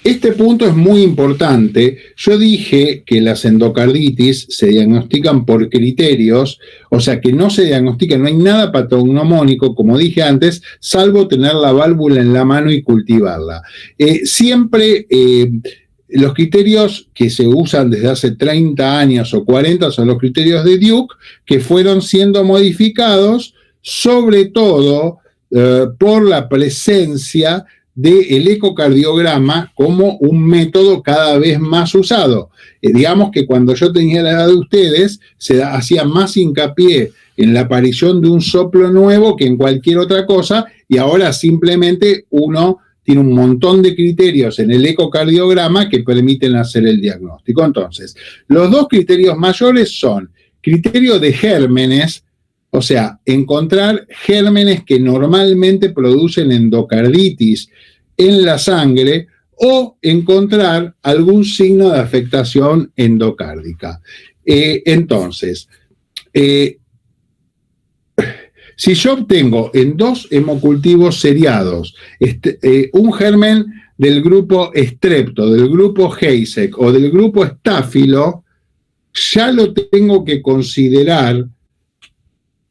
Este punto es muy importante. Yo dije que las endocarditis se diagnostican por criterios, o sea que no se diagnostican, no hay nada patognomónico, como dije antes, salvo tener la válvula en la mano y cultivarla. Siempre los criterios que se usan desde hace 30 años o 40 son los criterios de Duke, que fueron siendo modificados sobre todo por la presencia del ecocardiograma como un método cada vez más usado. Digamos que cuando yo tenía la edad de ustedes, se hacía más hincapié en la aparición de un soplo nuevo que en cualquier otra cosa, y ahora simplemente uno tiene un montón de criterios en el ecocardiograma que permiten hacer el diagnóstico. Entonces, los dos criterios mayores son criterio de gérmenes, o sea, encontrar gérmenes que normalmente producen endocarditis en la sangre, o encontrar algún signo de afectación endocárdica. Entonces, si yo obtengo en 2 hemocultivos seriados un germen del grupo Strepto, del grupo HASEC o del grupo Staphylo, ya lo tengo que considerar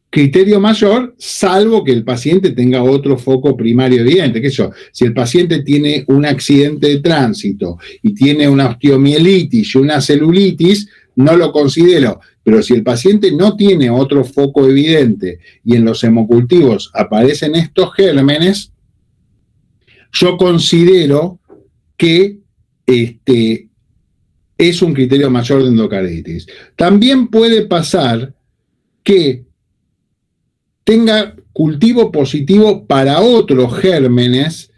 criterio mayor, salvo que el paciente tenga otro foco primario evidente. ¿Qué sé yo? Si el paciente tiene un accidente de tránsito y tiene una osteomielitis y una celulitis, no lo considero. Pero si el paciente no tiene otro foco evidente y en los hemocultivos aparecen estos gérmenes, yo considero que es un criterio mayor de endocarditis. También puede pasar que tenga cultivo positivo para otros gérmenes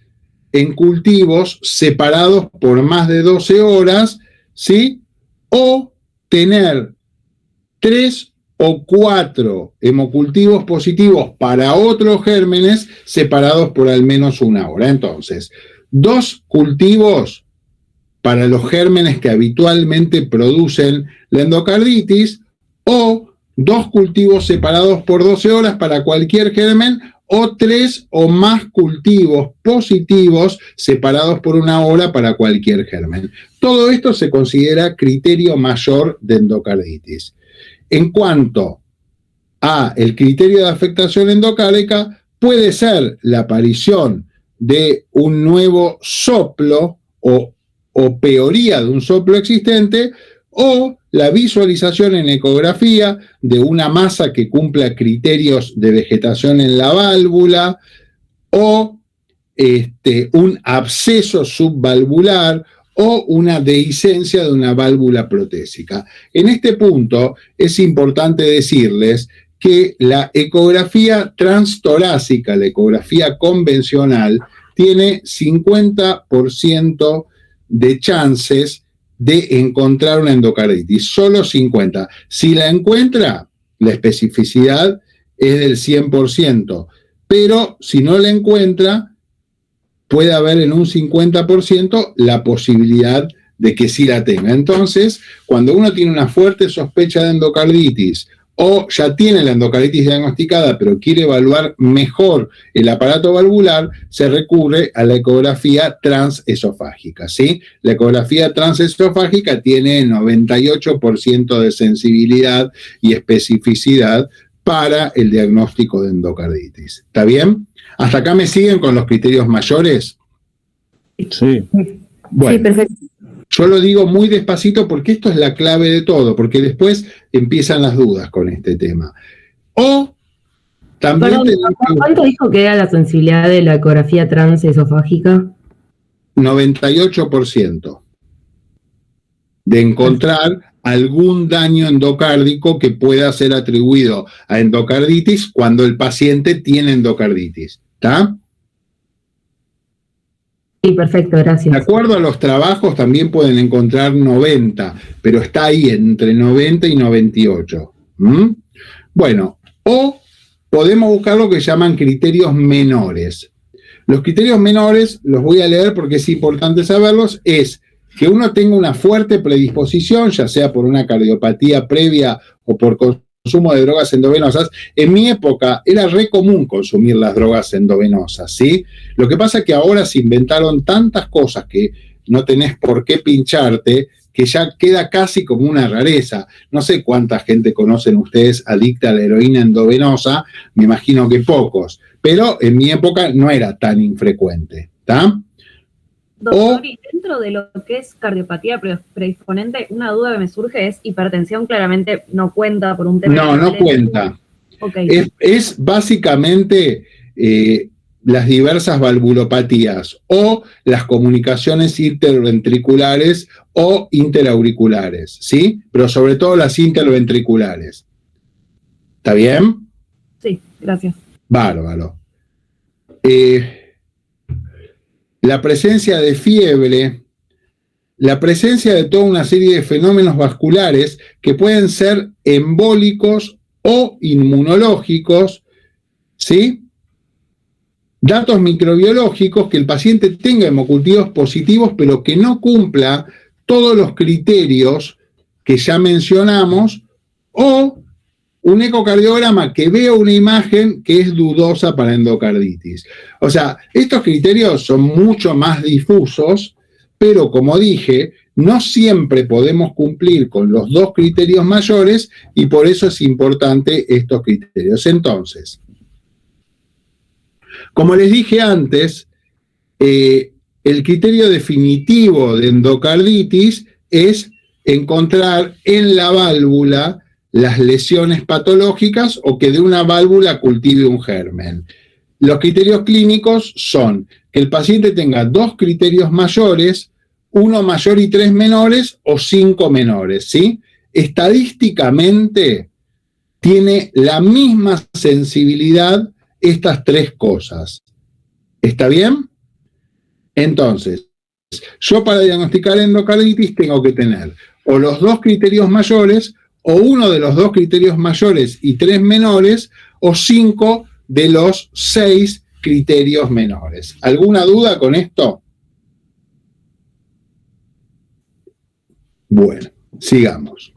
en cultivos separados por más de 12 horas, ¿sí? O tener 3 o 4 hemocultivos positivos para otros gérmenes separados por al menos 1 hora. Entonces, 2 cultivos para los gérmenes que habitualmente producen la endocarditis, o 2 cultivos separados por 12 horas para cualquier germen, o 3 o más cultivos positivos separados por 1 hora para cualquier germen. Todo esto se considera criterio mayor de endocarditis. En cuanto a el criterio de afectación endocárdica, puede ser la aparición de un nuevo soplo o peoría de un soplo existente, o la visualización en ecografía de una masa que cumpla criterios de vegetación en la válvula, o un absceso subvalvular, o una dehiscencia de una válvula protésica. En este punto es importante decirles que la ecografía transtorácica, la ecografía convencional, tiene 50% de chances de encontrar una endocarditis, solo 50. Si la encuentra, la especificidad es del 100%, pero si no la encuentra, puede haber en un 50% la posibilidad de que sí la tenga. Entonces, cuando uno tiene una fuerte sospecha de endocarditis o ya tiene la endocarditis diagnosticada, pero quiere evaluar mejor el aparato valvular, se recurre a la ecografía transesofágica, ¿sí? La ecografía transesofágica tiene 98% de sensibilidad y especificidad para el diagnóstico de endocarditis. ¿Está bien? ¿Hasta acá me siguen con los criterios mayores? Sí. Bueno, Sí, perfecto. yo lo digo muy despacito porque esto es la clave de todo, porque después empiezan las dudas con este tema. O también Perdón, ¿cuánto dijo que era la sensibilidad de la ecografía transesofágica? 98% de encontrar algún daño endocárdico que pueda ser atribuido a endocarditis cuando el paciente tiene endocarditis. ¿Está? Sí, perfecto, De gracias. acuerdo a los trabajos también pueden encontrar 90, pero está ahí entre 90 y 98. Bueno, o podemos buscar lo que llaman criterios menores. Los criterios menores, los voy a leer porque es importante saberlos, es que uno tenga una fuerte predisposición, ya sea por una cardiopatía previa o por consumo de drogas endovenosas. En mi época era re común consumir las drogas endovenosas, ¿sí? Lo que pasa es que ahora se inventaron tantas cosas que no tenés por qué pincharte, que ya queda casi como una rareza. No sé cuánta gente conocen ustedes adicta a la heroína endovenosa, me imagino que pocos, pero en mi época no era tan infrecuente, ¿está? Doctor, y dentro de lo que es cardiopatía predisponente, una duda que me surge es hipertensión, claramente no cuenta por un tema. No cuenta. Okay. Es básicamente las diversas valvulopatías o las comunicaciones interventriculares o interauriculares, ¿sí? Pero sobre todo las interventriculares. ¿Está bien? Sí, gracias. Bárbaro. La presencia de fiebre, la presencia de toda una serie de fenómenos vasculares que pueden ser embólicos o inmunológicos, ¿sí? Datos microbiológicos, que el paciente tenga hemocultivos positivos, pero que no cumpla todos los criterios que ya mencionamos, o un ecocardiograma que vea una imagen que es dudosa para endocarditis. O sea, estos criterios son mucho más difusos, pero como dije, no siempre podemos cumplir con los dos criterios mayores y por eso es importante estos criterios. Entonces, como les dije antes, el criterio definitivo de endocarditis es encontrar en la válvula las lesiones patológicas o que de una válvula cultive un germen. Los criterios clínicos son que el paciente tenga dos criterios mayores, uno mayor y tres menores o cinco menores, ¿sí? Estadísticamente tiene la misma sensibilidad estas tres cosas. ¿Está bien? Entonces, yo para diagnosticar endocarditis tengo que tener o los dos criterios mayores o uno de los dos criterios mayores y tres menores, o 5 de los 6 criterios menores. ¿Alguna duda con esto? Bueno, sigamos.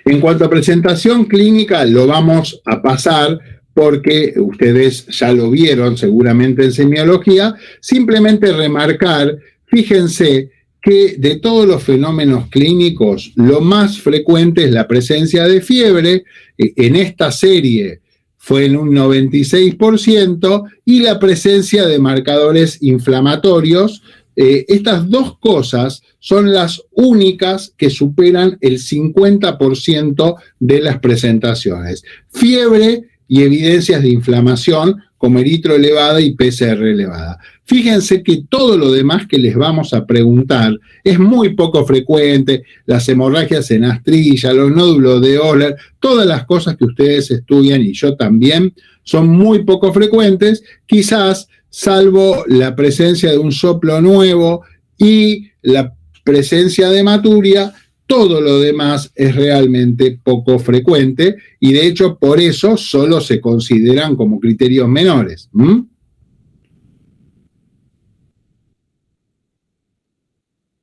En cuanto a presentación clínica, lo vamos a pasar porque ustedes ya lo vieron seguramente en semiología. Simplemente remarcar, fíjense, que de todos los fenómenos clínicos, lo más frecuente es la presencia de fiebre. En esta serie fue en un 96%, y la presencia de marcadores inflamatorios. Estas dos cosas son las únicas que superan el 50% de las presentaciones. Fiebre y evidencias de inflamación como eritro elevada y PCR elevada. Fíjense que todo lo demás que les vamos a preguntar es muy poco frecuente, las hemorragias en astrilla, los nódulos de Oller, todas las cosas que ustedes estudian y yo también, son muy poco frecuentes, quizás salvo la presencia de un soplo nuevo y la presencia de hematuria. Todo lo demás es realmente poco frecuente y de hecho por eso solo se consideran como criterios menores.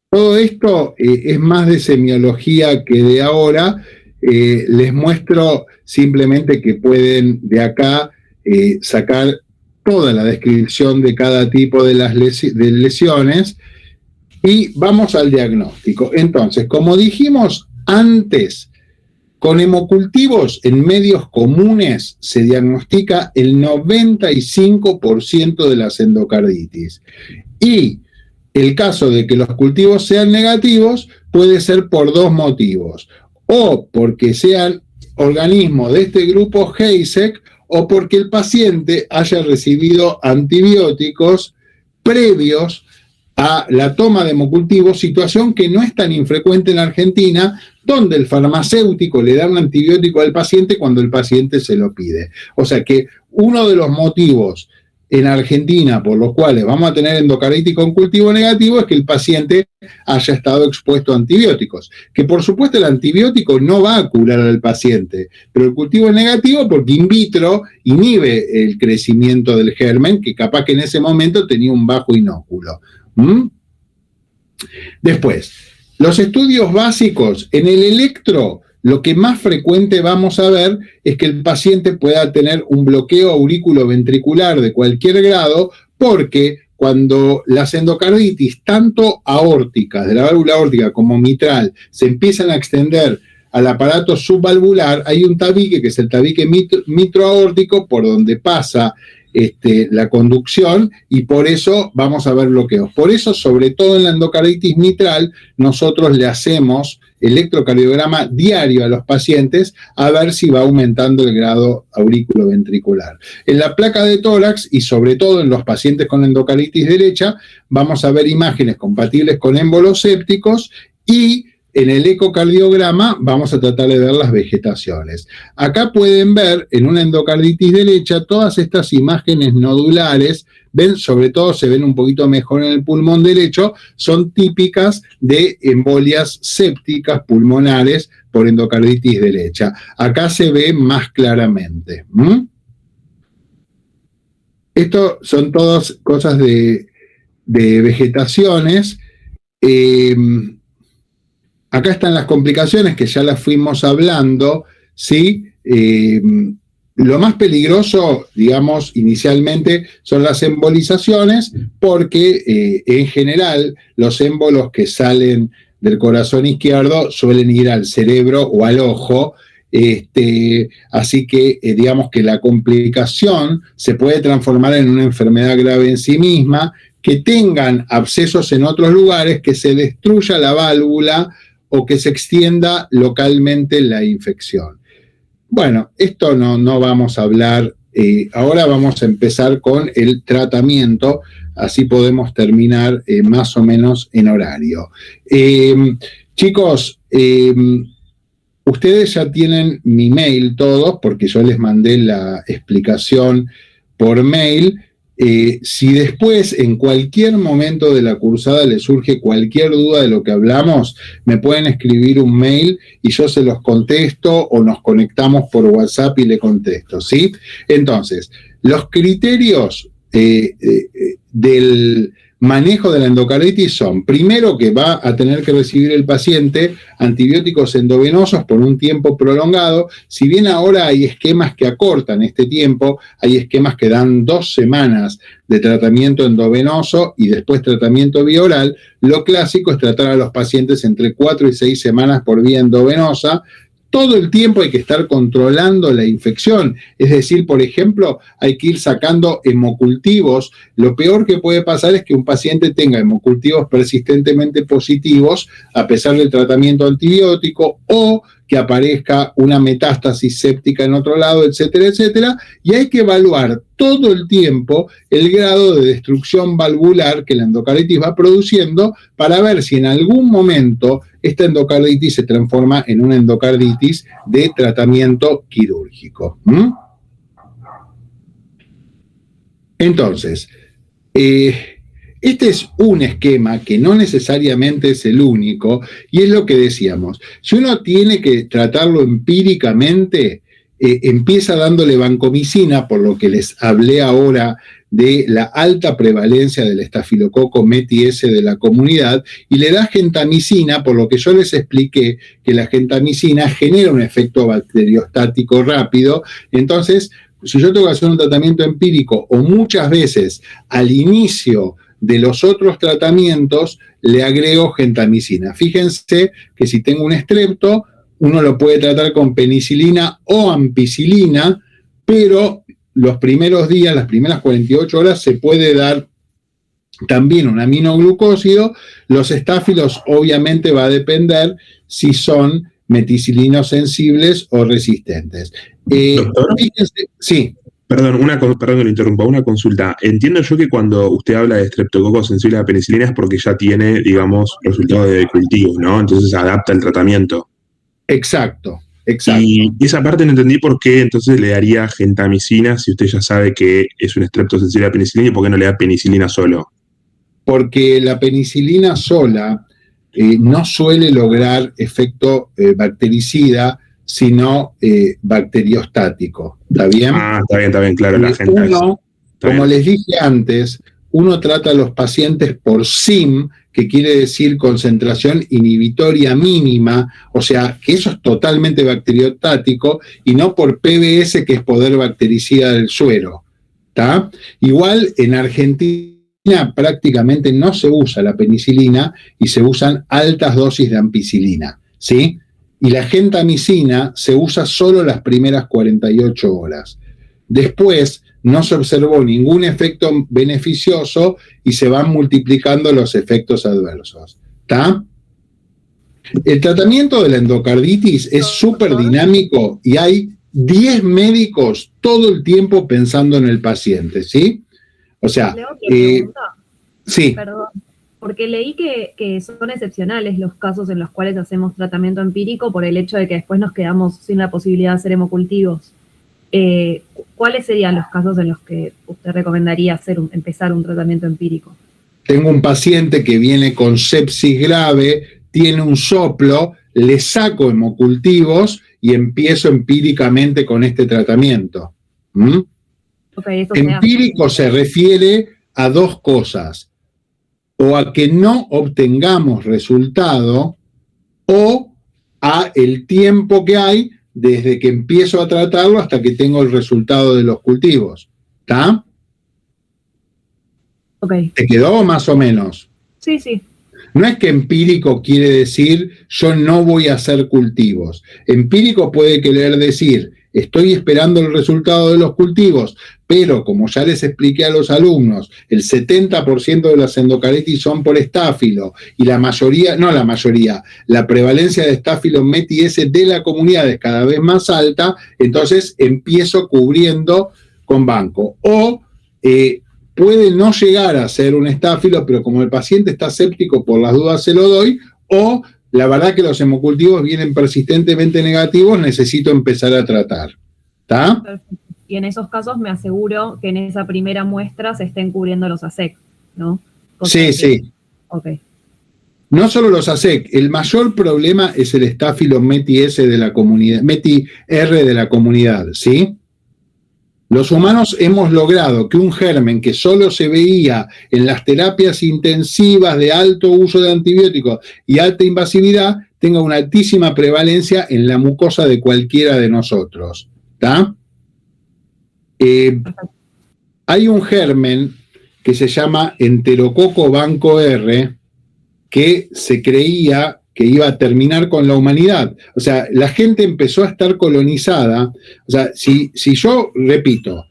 Todo esto es más de semiología que de ahora. Les muestro simplemente que pueden de acá sacar toda la descripción de cada tipo de las lesiones y vamos al diagnóstico. Entonces, como dijimos antes, con hemocultivos en medios comunes se diagnostica el 95% de las endocarditis. Y el caso de que los cultivos sean negativos puede ser por dos motivos. O porque sean organismos de este grupo HACEC o porque el paciente haya recibido antibióticos previos a la toma de hemocultivos, situación que no es tan infrecuente en Argentina, donde el farmacéutico le da un antibiótico al paciente cuando el paciente se lo pide. O sea que uno de los motivos en Argentina por los cuales vamos a tener endocarditis con cultivo negativo es que el paciente haya estado expuesto a antibióticos. Que por supuesto el antibiótico no va a curar al paciente, pero el cultivo es negativo porque in vitro inhibe el crecimiento del germen, que capaz que en ese momento tenía un bajo inóculo. Después, los estudios básicos en el electro, lo que más frecuente vamos a ver es que el paciente pueda tener un bloqueo aurículo-ventricular de cualquier grado, porque cuando las endocarditis, tanto aórticas, de la válvula aórtica como mitral, se empiezan a extender al aparato subvalvular, hay un tabique, que es el tabique mitroaórtico, por donde pasa la conducción, y por eso vamos a ver bloqueos. Por eso, sobre todo en la endocarditis mitral, nosotros le hacemos electrocardiograma diario a los pacientes a ver si va aumentando el grado aurículo-ventricular. En la placa de tórax, y sobre todo en los pacientes con endocarditis derecha, vamos a ver imágenes compatibles con émbolos sépticos, y en el ecocardiograma vamos a tratar de ver las vegetaciones. Acá pueden ver en una endocarditis derecha todas estas imágenes nodulares, ven, sobre todo se ven un poquito mejor en el pulmón derecho, son típicas de embolias sépticas pulmonares por endocarditis derecha. Acá se ve más claramente. Esto son todas cosas de vegetaciones. Acá están las complicaciones que ya las fuimos hablando, ¿sí? Lo más peligroso, digamos, inicialmente son las embolizaciones, porque en general los émbolos que salen del corazón izquierdo suelen ir al cerebro o al ojo, así que digamos que la complicación se puede transformar en una enfermedad grave en sí misma, que tengan abscesos en otros lugares, que se destruya la válvula o que se extienda localmente la infección. Bueno, esto no vamos a hablar, ahora vamos a empezar con el tratamiento, así podemos terminar más o menos en horario. Chicos, ustedes ya tienen mi mail todos, porque yo les mandé la explicación por mail. Si después, en cualquier momento de la cursada, les surge cualquier duda de lo que hablamos, me pueden escribir un mail y yo se los contesto, o nos conectamos por WhatsApp y le contesto, ¿sí? Entonces, los criterios del manejo de la endocarditis son, primero, que va a tener que recibir el paciente antibióticos endovenosos por un tiempo prolongado. Si bien ahora hay esquemas que acortan este tiempo, hay esquemas que dan 2 semanas de tratamiento endovenoso y después tratamiento vía oral, lo clásico es tratar a los pacientes entre 4 y 6 semanas por vía endovenosa. Todo el tiempo hay que estar controlando la infección, es decir, por ejemplo, hay que ir sacando hemocultivos. Lo peor que puede pasar es que un paciente tenga hemocultivos persistentemente positivos a pesar del tratamiento antibiótico, o que aparezca una metástasis séptica en otro lado, etcétera, etcétera, y hay que evaluar todo el tiempo el grado de destrucción valvular que la endocarditis va produciendo para ver si en algún momento esta endocarditis se transforma en una endocarditis de tratamiento quirúrgico. Entonces, este es un esquema que no necesariamente es el único, y es lo que decíamos. Si uno tiene que tratarlo empíricamente, empieza dándole vancomicina, por lo que les hablé ahora de la alta prevalencia del estafilococo METI-S de la comunidad y le da gentamicina, por lo que yo les expliqué que la gentamicina genera un efecto bacteriostático rápido. Entonces, si yo tengo que hacer un tratamiento empírico o muchas veces al inicio de los otros tratamientos le agrego gentamicina. Fíjense que si tengo un estrepto, uno lo puede tratar con penicilina o ampicilina, pero los primeros días, las primeras 48 horas, se puede dar también un aminoglucósido. Los estáfilos obviamente va a depender si son meticilinos sensibles o resistentes. Doctor, fíjense, sí. perdón que lo interrumpa, una consulta. Entiendo yo que cuando usted habla de estreptococo sensible a la penicilina es porque ya tiene, digamos, resultados de cultivos, ¿no? Entonces adapta el tratamiento. Exacto. Y esa parte no entendí por qué entonces le daría gentamicina si usted ya sabe que es un estrepto sensible a la penicilina y por qué no le da penicilina solo. Porque la penicilina sola no suele lograr efecto bactericida, sino bacteriostático. ¿Está bien? Ah, está bien, claro. La gente como les dije antes, uno trata a los pacientes por SIM, que quiere decir concentración inhibitoria mínima, o sea, que eso es totalmente bacteriostático, y no por PBS, que es poder bactericida del suero. ¿Tá? Igual en Argentina prácticamente no se usa la penicilina y se usan altas dosis de ampicilina, ¿sí? Y la gentamicina se usa solo las primeras 48 horas. Después no se observó ningún efecto beneficioso y se van multiplicando los efectos adversos. ¿Está? El tratamiento de la endocarditis es súper dinámico y hay 10 médicos todo el tiempo pensando en el paciente, ¿sí? O sea, sí. Perdón, porque leí que son excepcionales los casos en los cuales hacemos tratamiento empírico por el hecho de que después nos quedamos sin la posibilidad de hacer hemocultivos. ¿Cuáles serían los casos en los que usted recomendaría empezar un tratamiento empírico? Tengo un paciente que viene con sepsis grave, tiene un soplo, le saco hemocultivos y empiezo empíricamente con este tratamiento. Okay, empírico se refiere a dos cosas: o a que no obtengamos resultado, o a el tiempo que hay desde que empiezo a tratarlo hasta que tengo el resultado de los cultivos. ¿Está? Okay. ¿Te quedó más o menos? Sí, sí. No es que empírico quiere decir yo no voy a hacer cultivos. Empírico puede querer decir estoy esperando el resultado de los cultivos, pero como ya les expliqué a los alumnos, el 70% de las endocarditis son por estáfilo y la prevalencia de estáfilo METI-S de la comunidad es cada vez más alta, entonces empiezo cubriendo con banco. O puede no llegar a ser un estáfilo, pero como el paciente está séptico, por las dudas se lo doy, o la verdad que los hemocultivos vienen persistentemente negativos, necesito empezar a tratar. ¿Está? Y en esos casos me aseguro que en esa primera muestra se estén cubriendo los ASEC, ¿no? Sí. Ok. No solo los ASEC, el mayor problema es el estáfilo METI-S de la comunidad, METI-R de la comunidad, ¿sí? Los humanos hemos logrado que un germen que solo se veía en las terapias intensivas de alto uso de antibióticos y alta invasividad tenga una altísima prevalencia en la mucosa de cualquiera de nosotros. ¿Está? Hay un germen que se llama Enterococo banco R que se creía que iba a terminar con la humanidad. O sea, la gente empezó a estar colonizada. O sea, si yo, repito,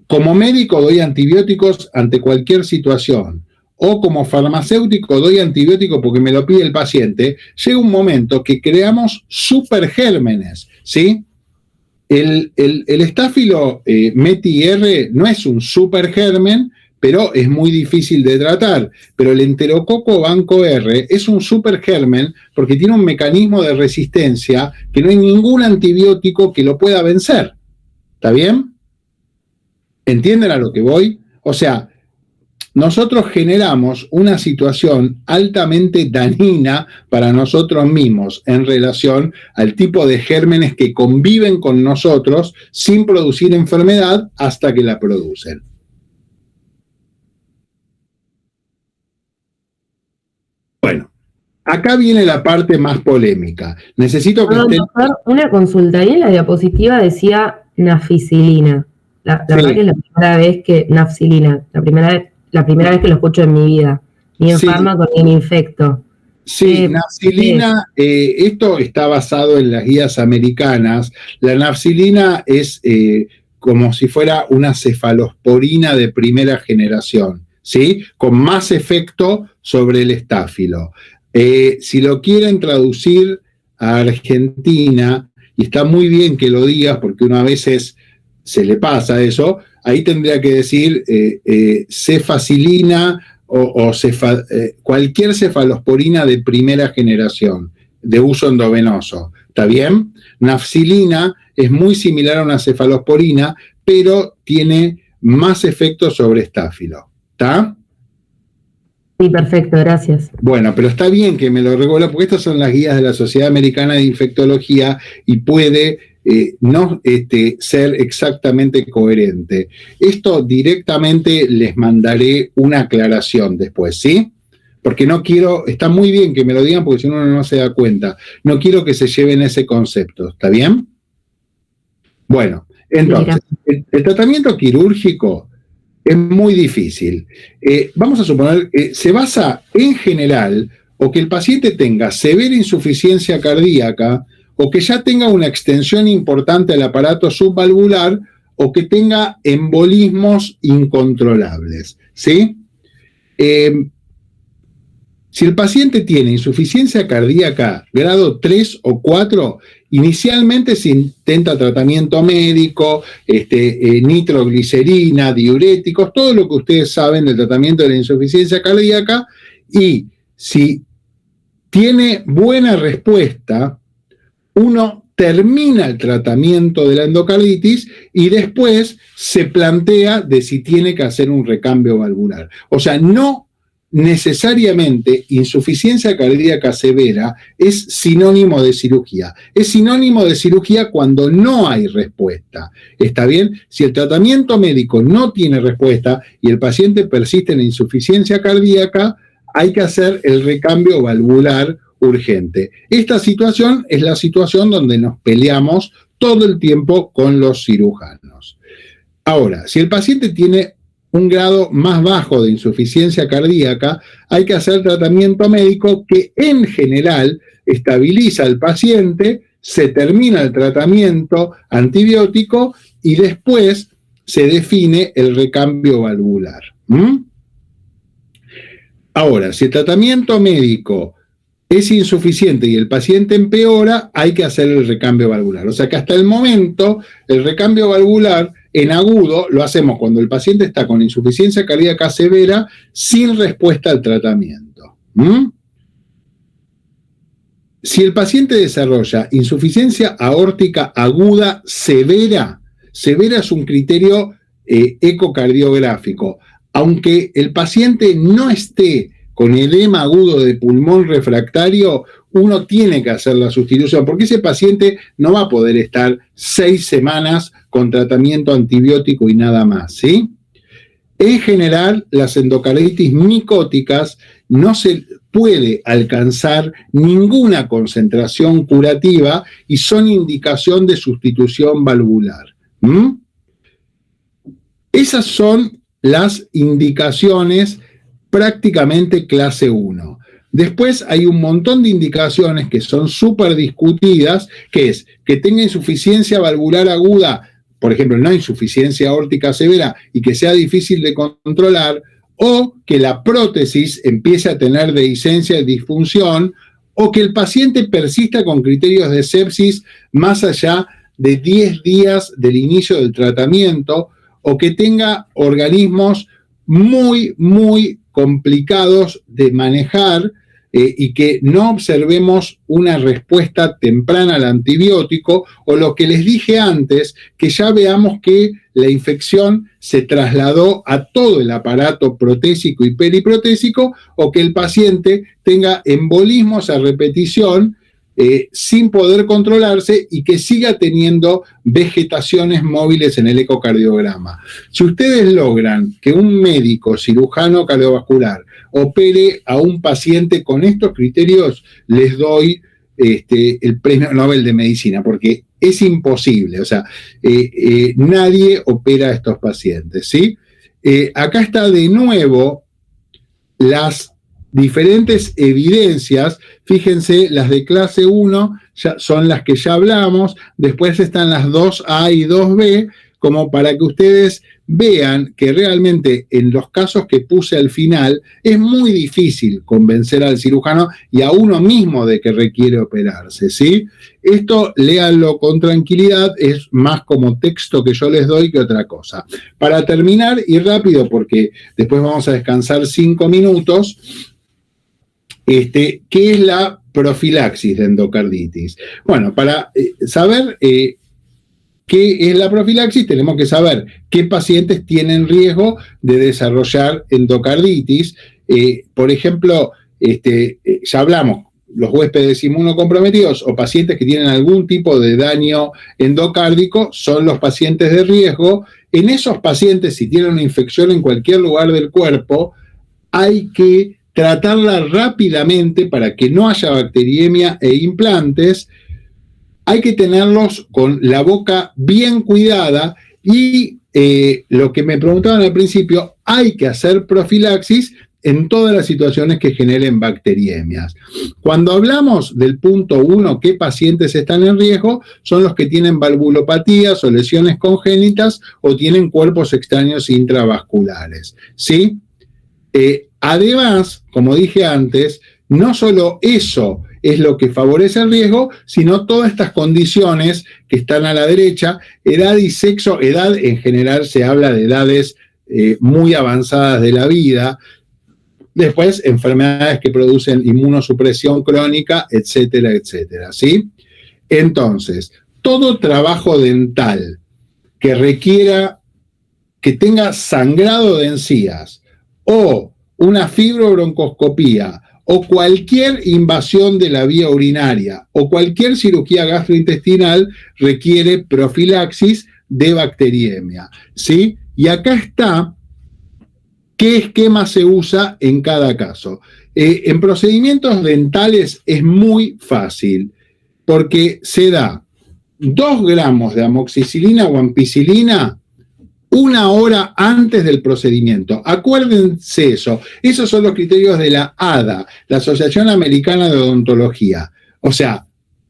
como médico doy antibióticos ante cualquier situación, o como farmacéutico doy antibióticos porque me lo pide el paciente, llega un momento que creamos supergérmenes, ¿sí? El estáfilo METI-R no es un supergermen, pero es muy difícil de tratar. Pero el enterococo banco R es un supergermen porque tiene un mecanismo de resistencia que no hay ningún antibiótico que lo pueda vencer. ¿Está bien? ¿Entienden a lo que voy? O sea, nosotros generamos una situación altamente dañina para nosotros mismos en relación al tipo de gérmenes que conviven con nosotros sin producir enfermedad hasta que la producen. acá viene la parte más polémica. Necesito que estén... Doctor, una consulta. Ahí en la diapositiva decía nafcilina. La verdad que es la primera vez que... Nafcilina. La primera vez que lo escucho en mi vida. Ni en fármaco ni en infecto. Sí, nafcilina, esto está basado en las guías americanas. La nafcilina es como si fuera una cefalosporina de primera generación, ¿sí? Con más efecto sobre el estáfilo. Si lo quieren traducir a Argentina, y está muy bien que lo digas porque uno a veces se le pasa eso, ahí tendría que decir cefacilina o cualquier cefalosporina de primera generación, de uso endovenoso. ¿Está bien? Nafcilina es muy similar a una cefalosporina, pero tiene más efecto sobre estáfilo. ¿Está? Sí, perfecto, gracias. Bueno, pero está bien que me lo regula, porque estas son las guías de la Sociedad Americana de Infectología y puede no ser exactamente coherente. Esto directamente les mandaré una aclaración después, ¿sí? Porque no quiero, está muy bien que me lo digan porque si uno no se da cuenta, no quiero que se lleven ese concepto, ¿está bien? Bueno, entonces, el tratamiento quirúrgico es muy difícil. Vamos a suponer que se basa en general o que el paciente tenga severa insuficiencia cardíaca o que ya tenga una extensión importante del aparato subvalvular o que tenga embolismos incontrolables, ¿sí? Si el paciente tiene insuficiencia cardíaca grado 3 o 4, inicialmente se intenta tratamiento médico, nitroglicerina, diuréticos, todo lo que ustedes saben del tratamiento de la insuficiencia cardíaca, y si tiene buena respuesta, uno termina el tratamiento de la endocarditis y después se plantea de si tiene que hacer un recambio valvular. O sea, no necesariamente insuficiencia cardíaca severa es sinónimo de cirugía. Es sinónimo de cirugía cuando no hay respuesta. ¿Está bien? Si el tratamiento médico no tiene respuesta y el paciente persiste en insuficiencia cardíaca, hay que hacer el recambio valvular urgente. Esta situación es la situación donde nos peleamos todo el tiempo con los cirujanos. Ahora, si el paciente tiene un grado más bajo de insuficiencia cardíaca, hay que hacer tratamiento médico que en general estabiliza al paciente, se termina el tratamiento antibiótico y después se define el recambio valvular. Ahora, si el tratamiento médico es insuficiente y el paciente empeora, hay que hacer el recambio valvular. O sea que hasta el momento el recambio valvular en agudo lo hacemos cuando el paciente está con insuficiencia cardíaca severa sin respuesta al tratamiento. Si el paciente desarrolla insuficiencia aórtica aguda severa, severa es un criterio ecocardiográfico, aunque el paciente no esté con edema agudo de pulmón refractario, uno tiene que hacer la sustitución, porque ese paciente no va a poder estar 6 semanas con tratamiento antibiótico y nada más, ¿sí? En general, las endocarditis micóticas no se puede alcanzar ninguna concentración curativa y son indicación de sustitución valvular. Esas son las indicaciones prácticamente clase 1. Después hay un montón de indicaciones que son súper discutidas, que es que tenga insuficiencia valvular aguda, por ejemplo, no insuficiencia aórtica severa, y que sea difícil de controlar, o que la prótesis empiece a tener dehiscencia y disfunción, o que el paciente persista con criterios de sepsis más allá de 10 días del inicio del tratamiento, o que tenga organismos muy, muy complicados de manejar y que no observemos una respuesta temprana al antibiótico, o lo que les dije antes, que ya veamos que la infección se trasladó a todo el aparato protésico y periprotésico, o que el paciente tenga embolismos a repetición sin poder controlarse y que siga teniendo vegetaciones móviles en el ecocardiograma. Si ustedes logran que un médico cirujano cardiovascular opere a un paciente con estos criterios, les doy el premio Nobel de Medicina, porque es imposible, o sea, nadie opera a estos pacientes, ¿sí? Acá está de nuevo las diferentes evidencias. Fíjense, las de clase 1 son las que ya hablamos, después están las 2A y 2B, como para que ustedes vean que realmente en los casos que puse al final es muy difícil convencer al cirujano y a uno mismo de que requiere operarse, ¿sí? Esto léanlo con tranquilidad, es más como texto que yo les doy que otra cosa. Para terminar, y rápido porque después vamos a descansar 5 minutos, ¿qué es la profilaxis de endocarditis? Bueno, para saber ¿qué es la profilaxis? Tenemos que saber qué pacientes tienen riesgo de desarrollar endocarditis. Por ejemplo, ya hablamos, los huéspedes inmunocomprometidos o pacientes que tienen algún tipo de daño endocárdico son los pacientes de riesgo. En esos pacientes, si tienen una infección en cualquier lugar del cuerpo, hay que tratarla rápidamente para que no haya bacteriemia e implantes. Hay que tenerlos con la boca bien cuidada y lo que me preguntaban al principio, hay que hacer profilaxis en todas las situaciones que generen bacteriemias. Cuando hablamos del punto 1, ¿qué pacientes están en riesgo? Son los que tienen valvulopatías o lesiones congénitas o tienen cuerpos extraños intravasculares, ¿sí? Además, como dije antes, no solo eso es lo que favorece el riesgo, sino todas estas condiciones que están a la derecha, edad y sexo. Edad en general se habla de edades muy avanzadas de la vida. Después, enfermedades que producen inmunosupresión crónica, etcétera, etcétera, ¿sí? Entonces, todo trabajo dental que requiera, que tenga sangrado de encías o una fibrobroncoscopía o cualquier invasión de la vía urinaria o cualquier cirugía gastrointestinal requiere profilaxis de bacteriemia, ¿sí? Y acá está qué esquema se usa en cada caso. En procedimientos dentales es muy fácil porque se da 2 gramos de amoxicilina o ampicilina 1 hora antes del procedimiento. Acuérdense eso. Esos son los criterios de la ADA, la Asociación Americana de Odontología. O sea,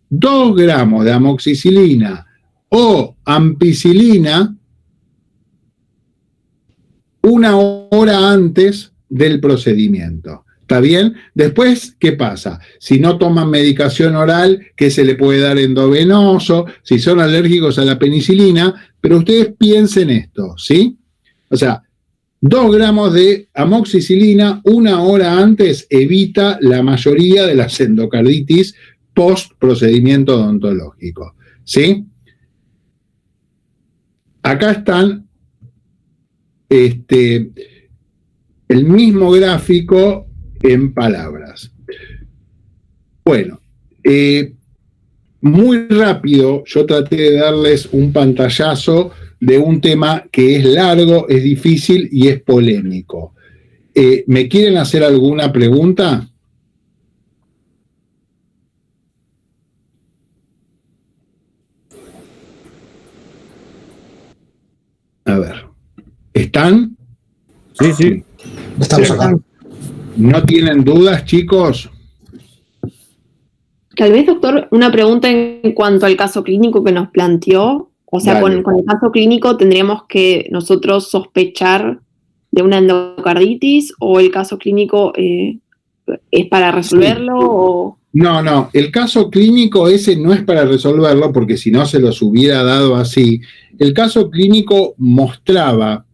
2 gramos de amoxicilina o ampicilina 1 hora antes del procedimiento. ¿Está bien? Después, ¿qué pasa? Si no toman medicación oral, ¿qué se le puede dar endovenoso? Si son alérgicos a la penicilina, pero ustedes piensen esto, ¿sí? O sea, 2 gramos de amoxicilina 1 hora antes evita la mayoría de las endocarditis post procedimiento odontológico, ¿sí? Acá están el mismo gráfico en palabras. Bueno, muy rápido yo traté de darles un pantallazo de un tema que es largo, es difícil y es polémico. ¿Me quieren hacer alguna pregunta? A ver. ¿Están? Sí, sí. Estamos acá. ¿No tienen dudas, chicos? Tal vez, doctor, una pregunta en cuanto al caso clínico que nos planteó. O sea, con el caso clínico tendríamos que nosotros sospechar de una endocarditis, o el caso clínico es para resolverlo. Sí. O... No, el caso clínico ese no es para resolverlo, porque si no se los hubiera dado así. El caso clínico mostraba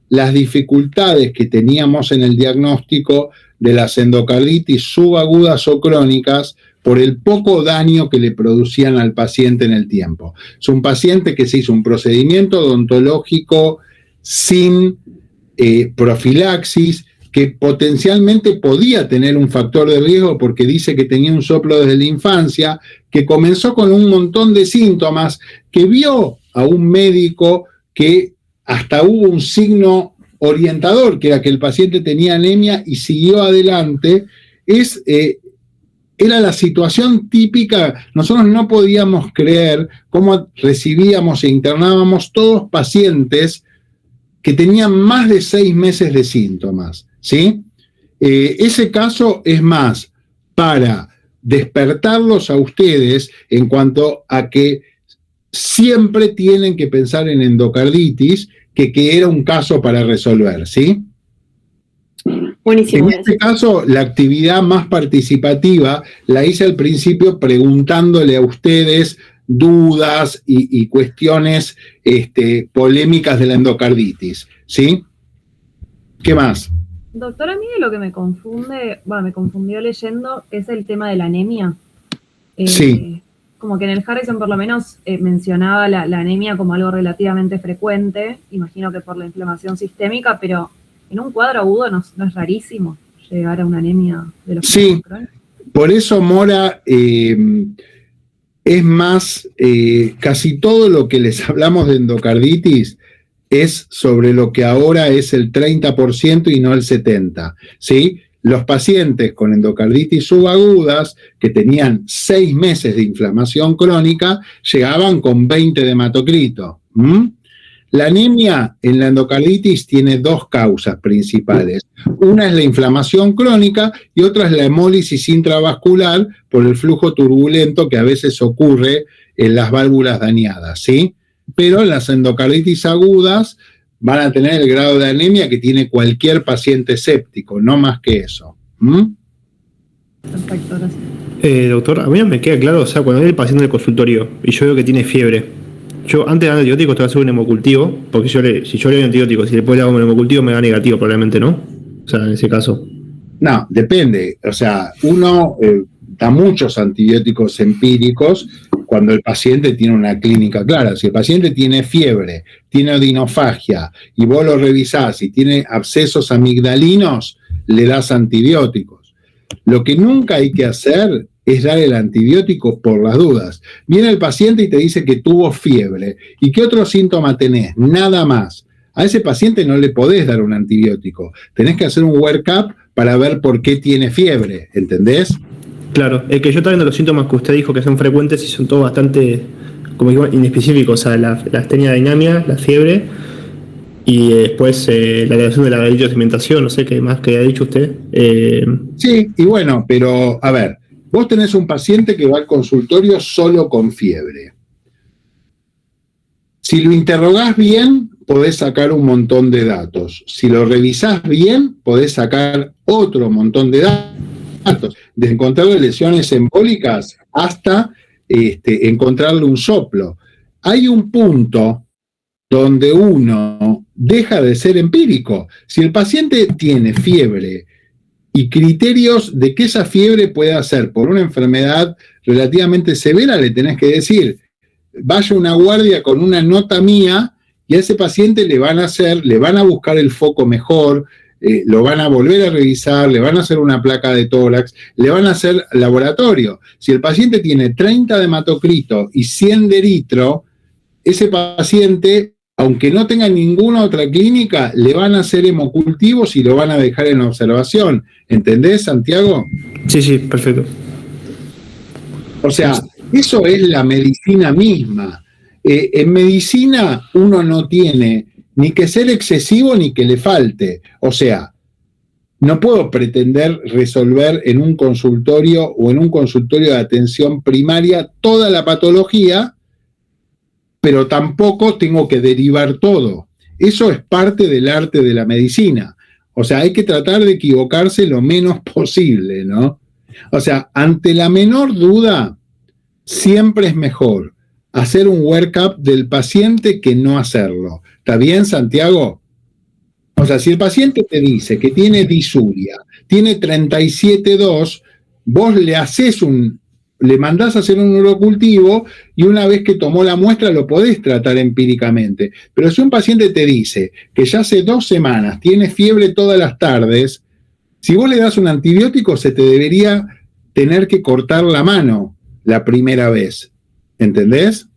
las dificultades que teníamos en el diagnóstico de las endocarditis subagudas o crónicas por el poco daño que le producían al paciente en el tiempo. Es un paciente que se hizo un procedimiento odontológico sin profilaxis, que potencialmente podía tener un factor de riesgo porque dice que tenía un soplo desde la infancia, que comenzó con un montón de síntomas, que vio a un médico que hasta hubo un signo orientador, que era que el paciente tenía anemia y siguió adelante, era la situación típica. Nosotros no podíamos creer cómo recibíamos e internábamos todos pacientes que tenían más de 6 meses de síntomas, ¿sí? Ese caso es más para despertarlos a ustedes en cuanto a que siempre tienen que pensar en endocarditis, que era un caso para resolver, ¿sí? Buenísimo. En este caso, la actividad más participativa la hice al principio preguntándole a ustedes dudas y cuestiones polémicas de la endocarditis, ¿sí? ¿Qué más? Doctor, a mí lo que me confundió leyendo es el tema de la anemia. Sí. Como que en el Harrison por lo menos mencionaba la anemia como algo relativamente frecuente, imagino que por la inflamación sistémica, pero en un cuadro agudo no es rarísimo llegar a una anemia de los Sí, por eso, Mora, es más, casi todo lo que les hablamos de endocarditis es sobre lo que ahora es el 30% y no el 70%, ¿sí? Los pacientes con endocarditis subagudas que tenían 6 meses de inflamación crónica llegaban con 20 de hematocrito. La anemia en la endocarditis tiene 2 causas principales. Una es la inflamación crónica y otra es la hemólisis intravascular por el flujo turbulento que a veces ocurre en las válvulas dañadas, ¿sí? Pero las endocarditis agudas van a tener el grado de anemia que tiene cualquier paciente séptico, no más que eso. Perfecto, gracias. Doctor, a mí no me queda claro, o sea, cuando viene el paciente en el consultorio y yo veo que tiene fiebre, yo antes de dar antibiótico te voy a hacer un hemocultivo, porque si yo le doy antibiótico, si después le hago un hemocultivo me da negativo probablemente, ¿no? O sea, en ese caso. No, depende. O sea, uno da muchos antibióticos empíricos cuando el paciente tiene una clínica clara. Si el paciente tiene fiebre, tiene odinofagia, y vos lo revisás y tiene abscesos amigdalinos, le das antibióticos. Lo que nunca hay que hacer es dar el antibiótico por las dudas. Viene el paciente y te dice que tuvo fiebre. ¿Y qué otro síntoma tenés? Nada más. A ese paciente no le podés dar un antibiótico. Tenés que hacer un workup para ver por qué tiene fiebre, ¿entendés? Claro, es que yo también de los síntomas que usted dijo que son frecuentes y son todos bastante, como digo, inespecíficos. O sea, la astenia dinámica, la fiebre y después la alteración de la alimentación, no sé qué más que haya dicho usted. Sí, y bueno, pero a ver, vos tenés un paciente que va al consultorio solo con fiebre. Si lo interrogás bien, podés sacar un montón de datos. Si lo revisás bien, podés sacar otro montón de datos. Desde encontrarle lesiones embólicas hasta encontrarle un soplo. Hay un punto donde uno deja de ser empírico. Si el paciente tiene fiebre y criterios de que esa fiebre pueda ser por una enfermedad relativamente severa, le tenés que decir, vaya a una guardia con una nota mía y a ese paciente le van a buscar el foco mejor, lo van a volver a revisar, le van a hacer una placa de tórax, le van a hacer laboratorio. Si el paciente tiene 30 de hematocrito y 100 de eritro, ese paciente, aunque no tenga ninguna otra clínica, le van a hacer hemocultivos y lo van a dejar en observación. ¿Entendés, Santiago? Sí, perfecto. O sea, eso es la medicina misma. En medicina uno no tiene ni que ser excesivo ni que le falte. O sea, no puedo pretender resolver en un consultorio o en un consultorio de atención primaria toda la patología, pero tampoco tengo que derivar todo. Eso es parte del arte de la medicina. O sea, hay que tratar de equivocarse lo menos posible, ¿no? O sea, ante la menor duda, siempre es mejor hacer un workup del paciente que no hacerlo. ¿Está bien, Santiago? O sea, si el paciente te dice que tiene disuria, tiene 37,2, vos le haces un le mandás a hacer un urocultivo y una vez que tomó la muestra lo podés tratar empíricamente. Pero si un paciente te dice que ya hace 2 semanas tiene fiebre todas las tardes, si vos le das un antibiótico se te debería tener que cortar la mano la primera vez, ¿entendés?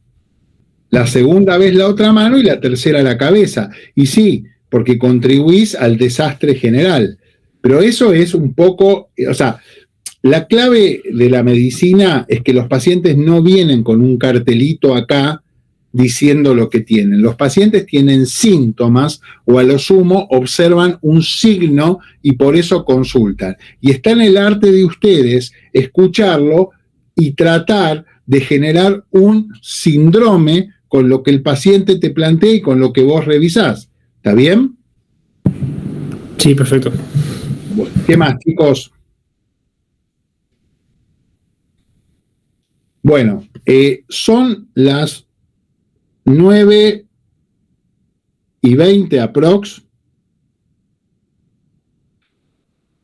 La segunda vez la otra mano y la tercera la cabeza. Y sí, porque contribuís al desastre general. Pero eso es un poco, o sea, la clave de la medicina es que los pacientes no vienen con un cartelito acá diciendo lo que tienen. Los pacientes tienen síntomas o a lo sumo observan un signo y por eso consultan. Y está en el arte de ustedes escucharlo y tratar de generar un síndrome con lo que el paciente te plantea y con lo que vos revisás. ¿Está bien? Sí, perfecto. Bueno, ¿qué más, chicos? Bueno, son las 9:20 aprox.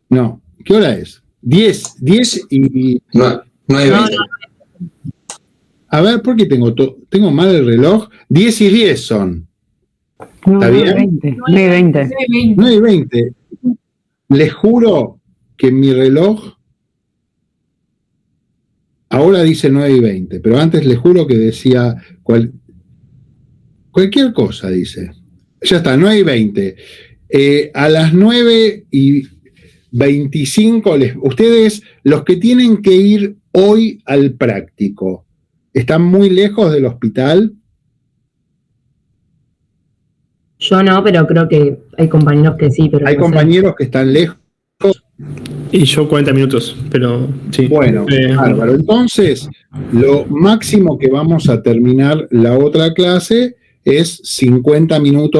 No, ¿qué hora es? 10 y... No, 9:20. A ver, ¿por qué tengo mal el reloj? 10:10 son. ¿Está bien? 9:20. 9:20. Les juro que en mi reloj ahora dice 9:20, pero antes les juro que decía cualquier cosa, dice. Ya está, 9:20. A las 9:25, ustedes, los que tienen que ir hoy al práctico, ¿están muy lejos del hospital? Yo no, pero creo que hay compañeros que sí. Pero hay compañeros que están lejos. Y yo 40 minutos, pero sí. Bueno, bárbaro. Entonces, lo máximo que vamos a terminar la otra clase es 50 minutos.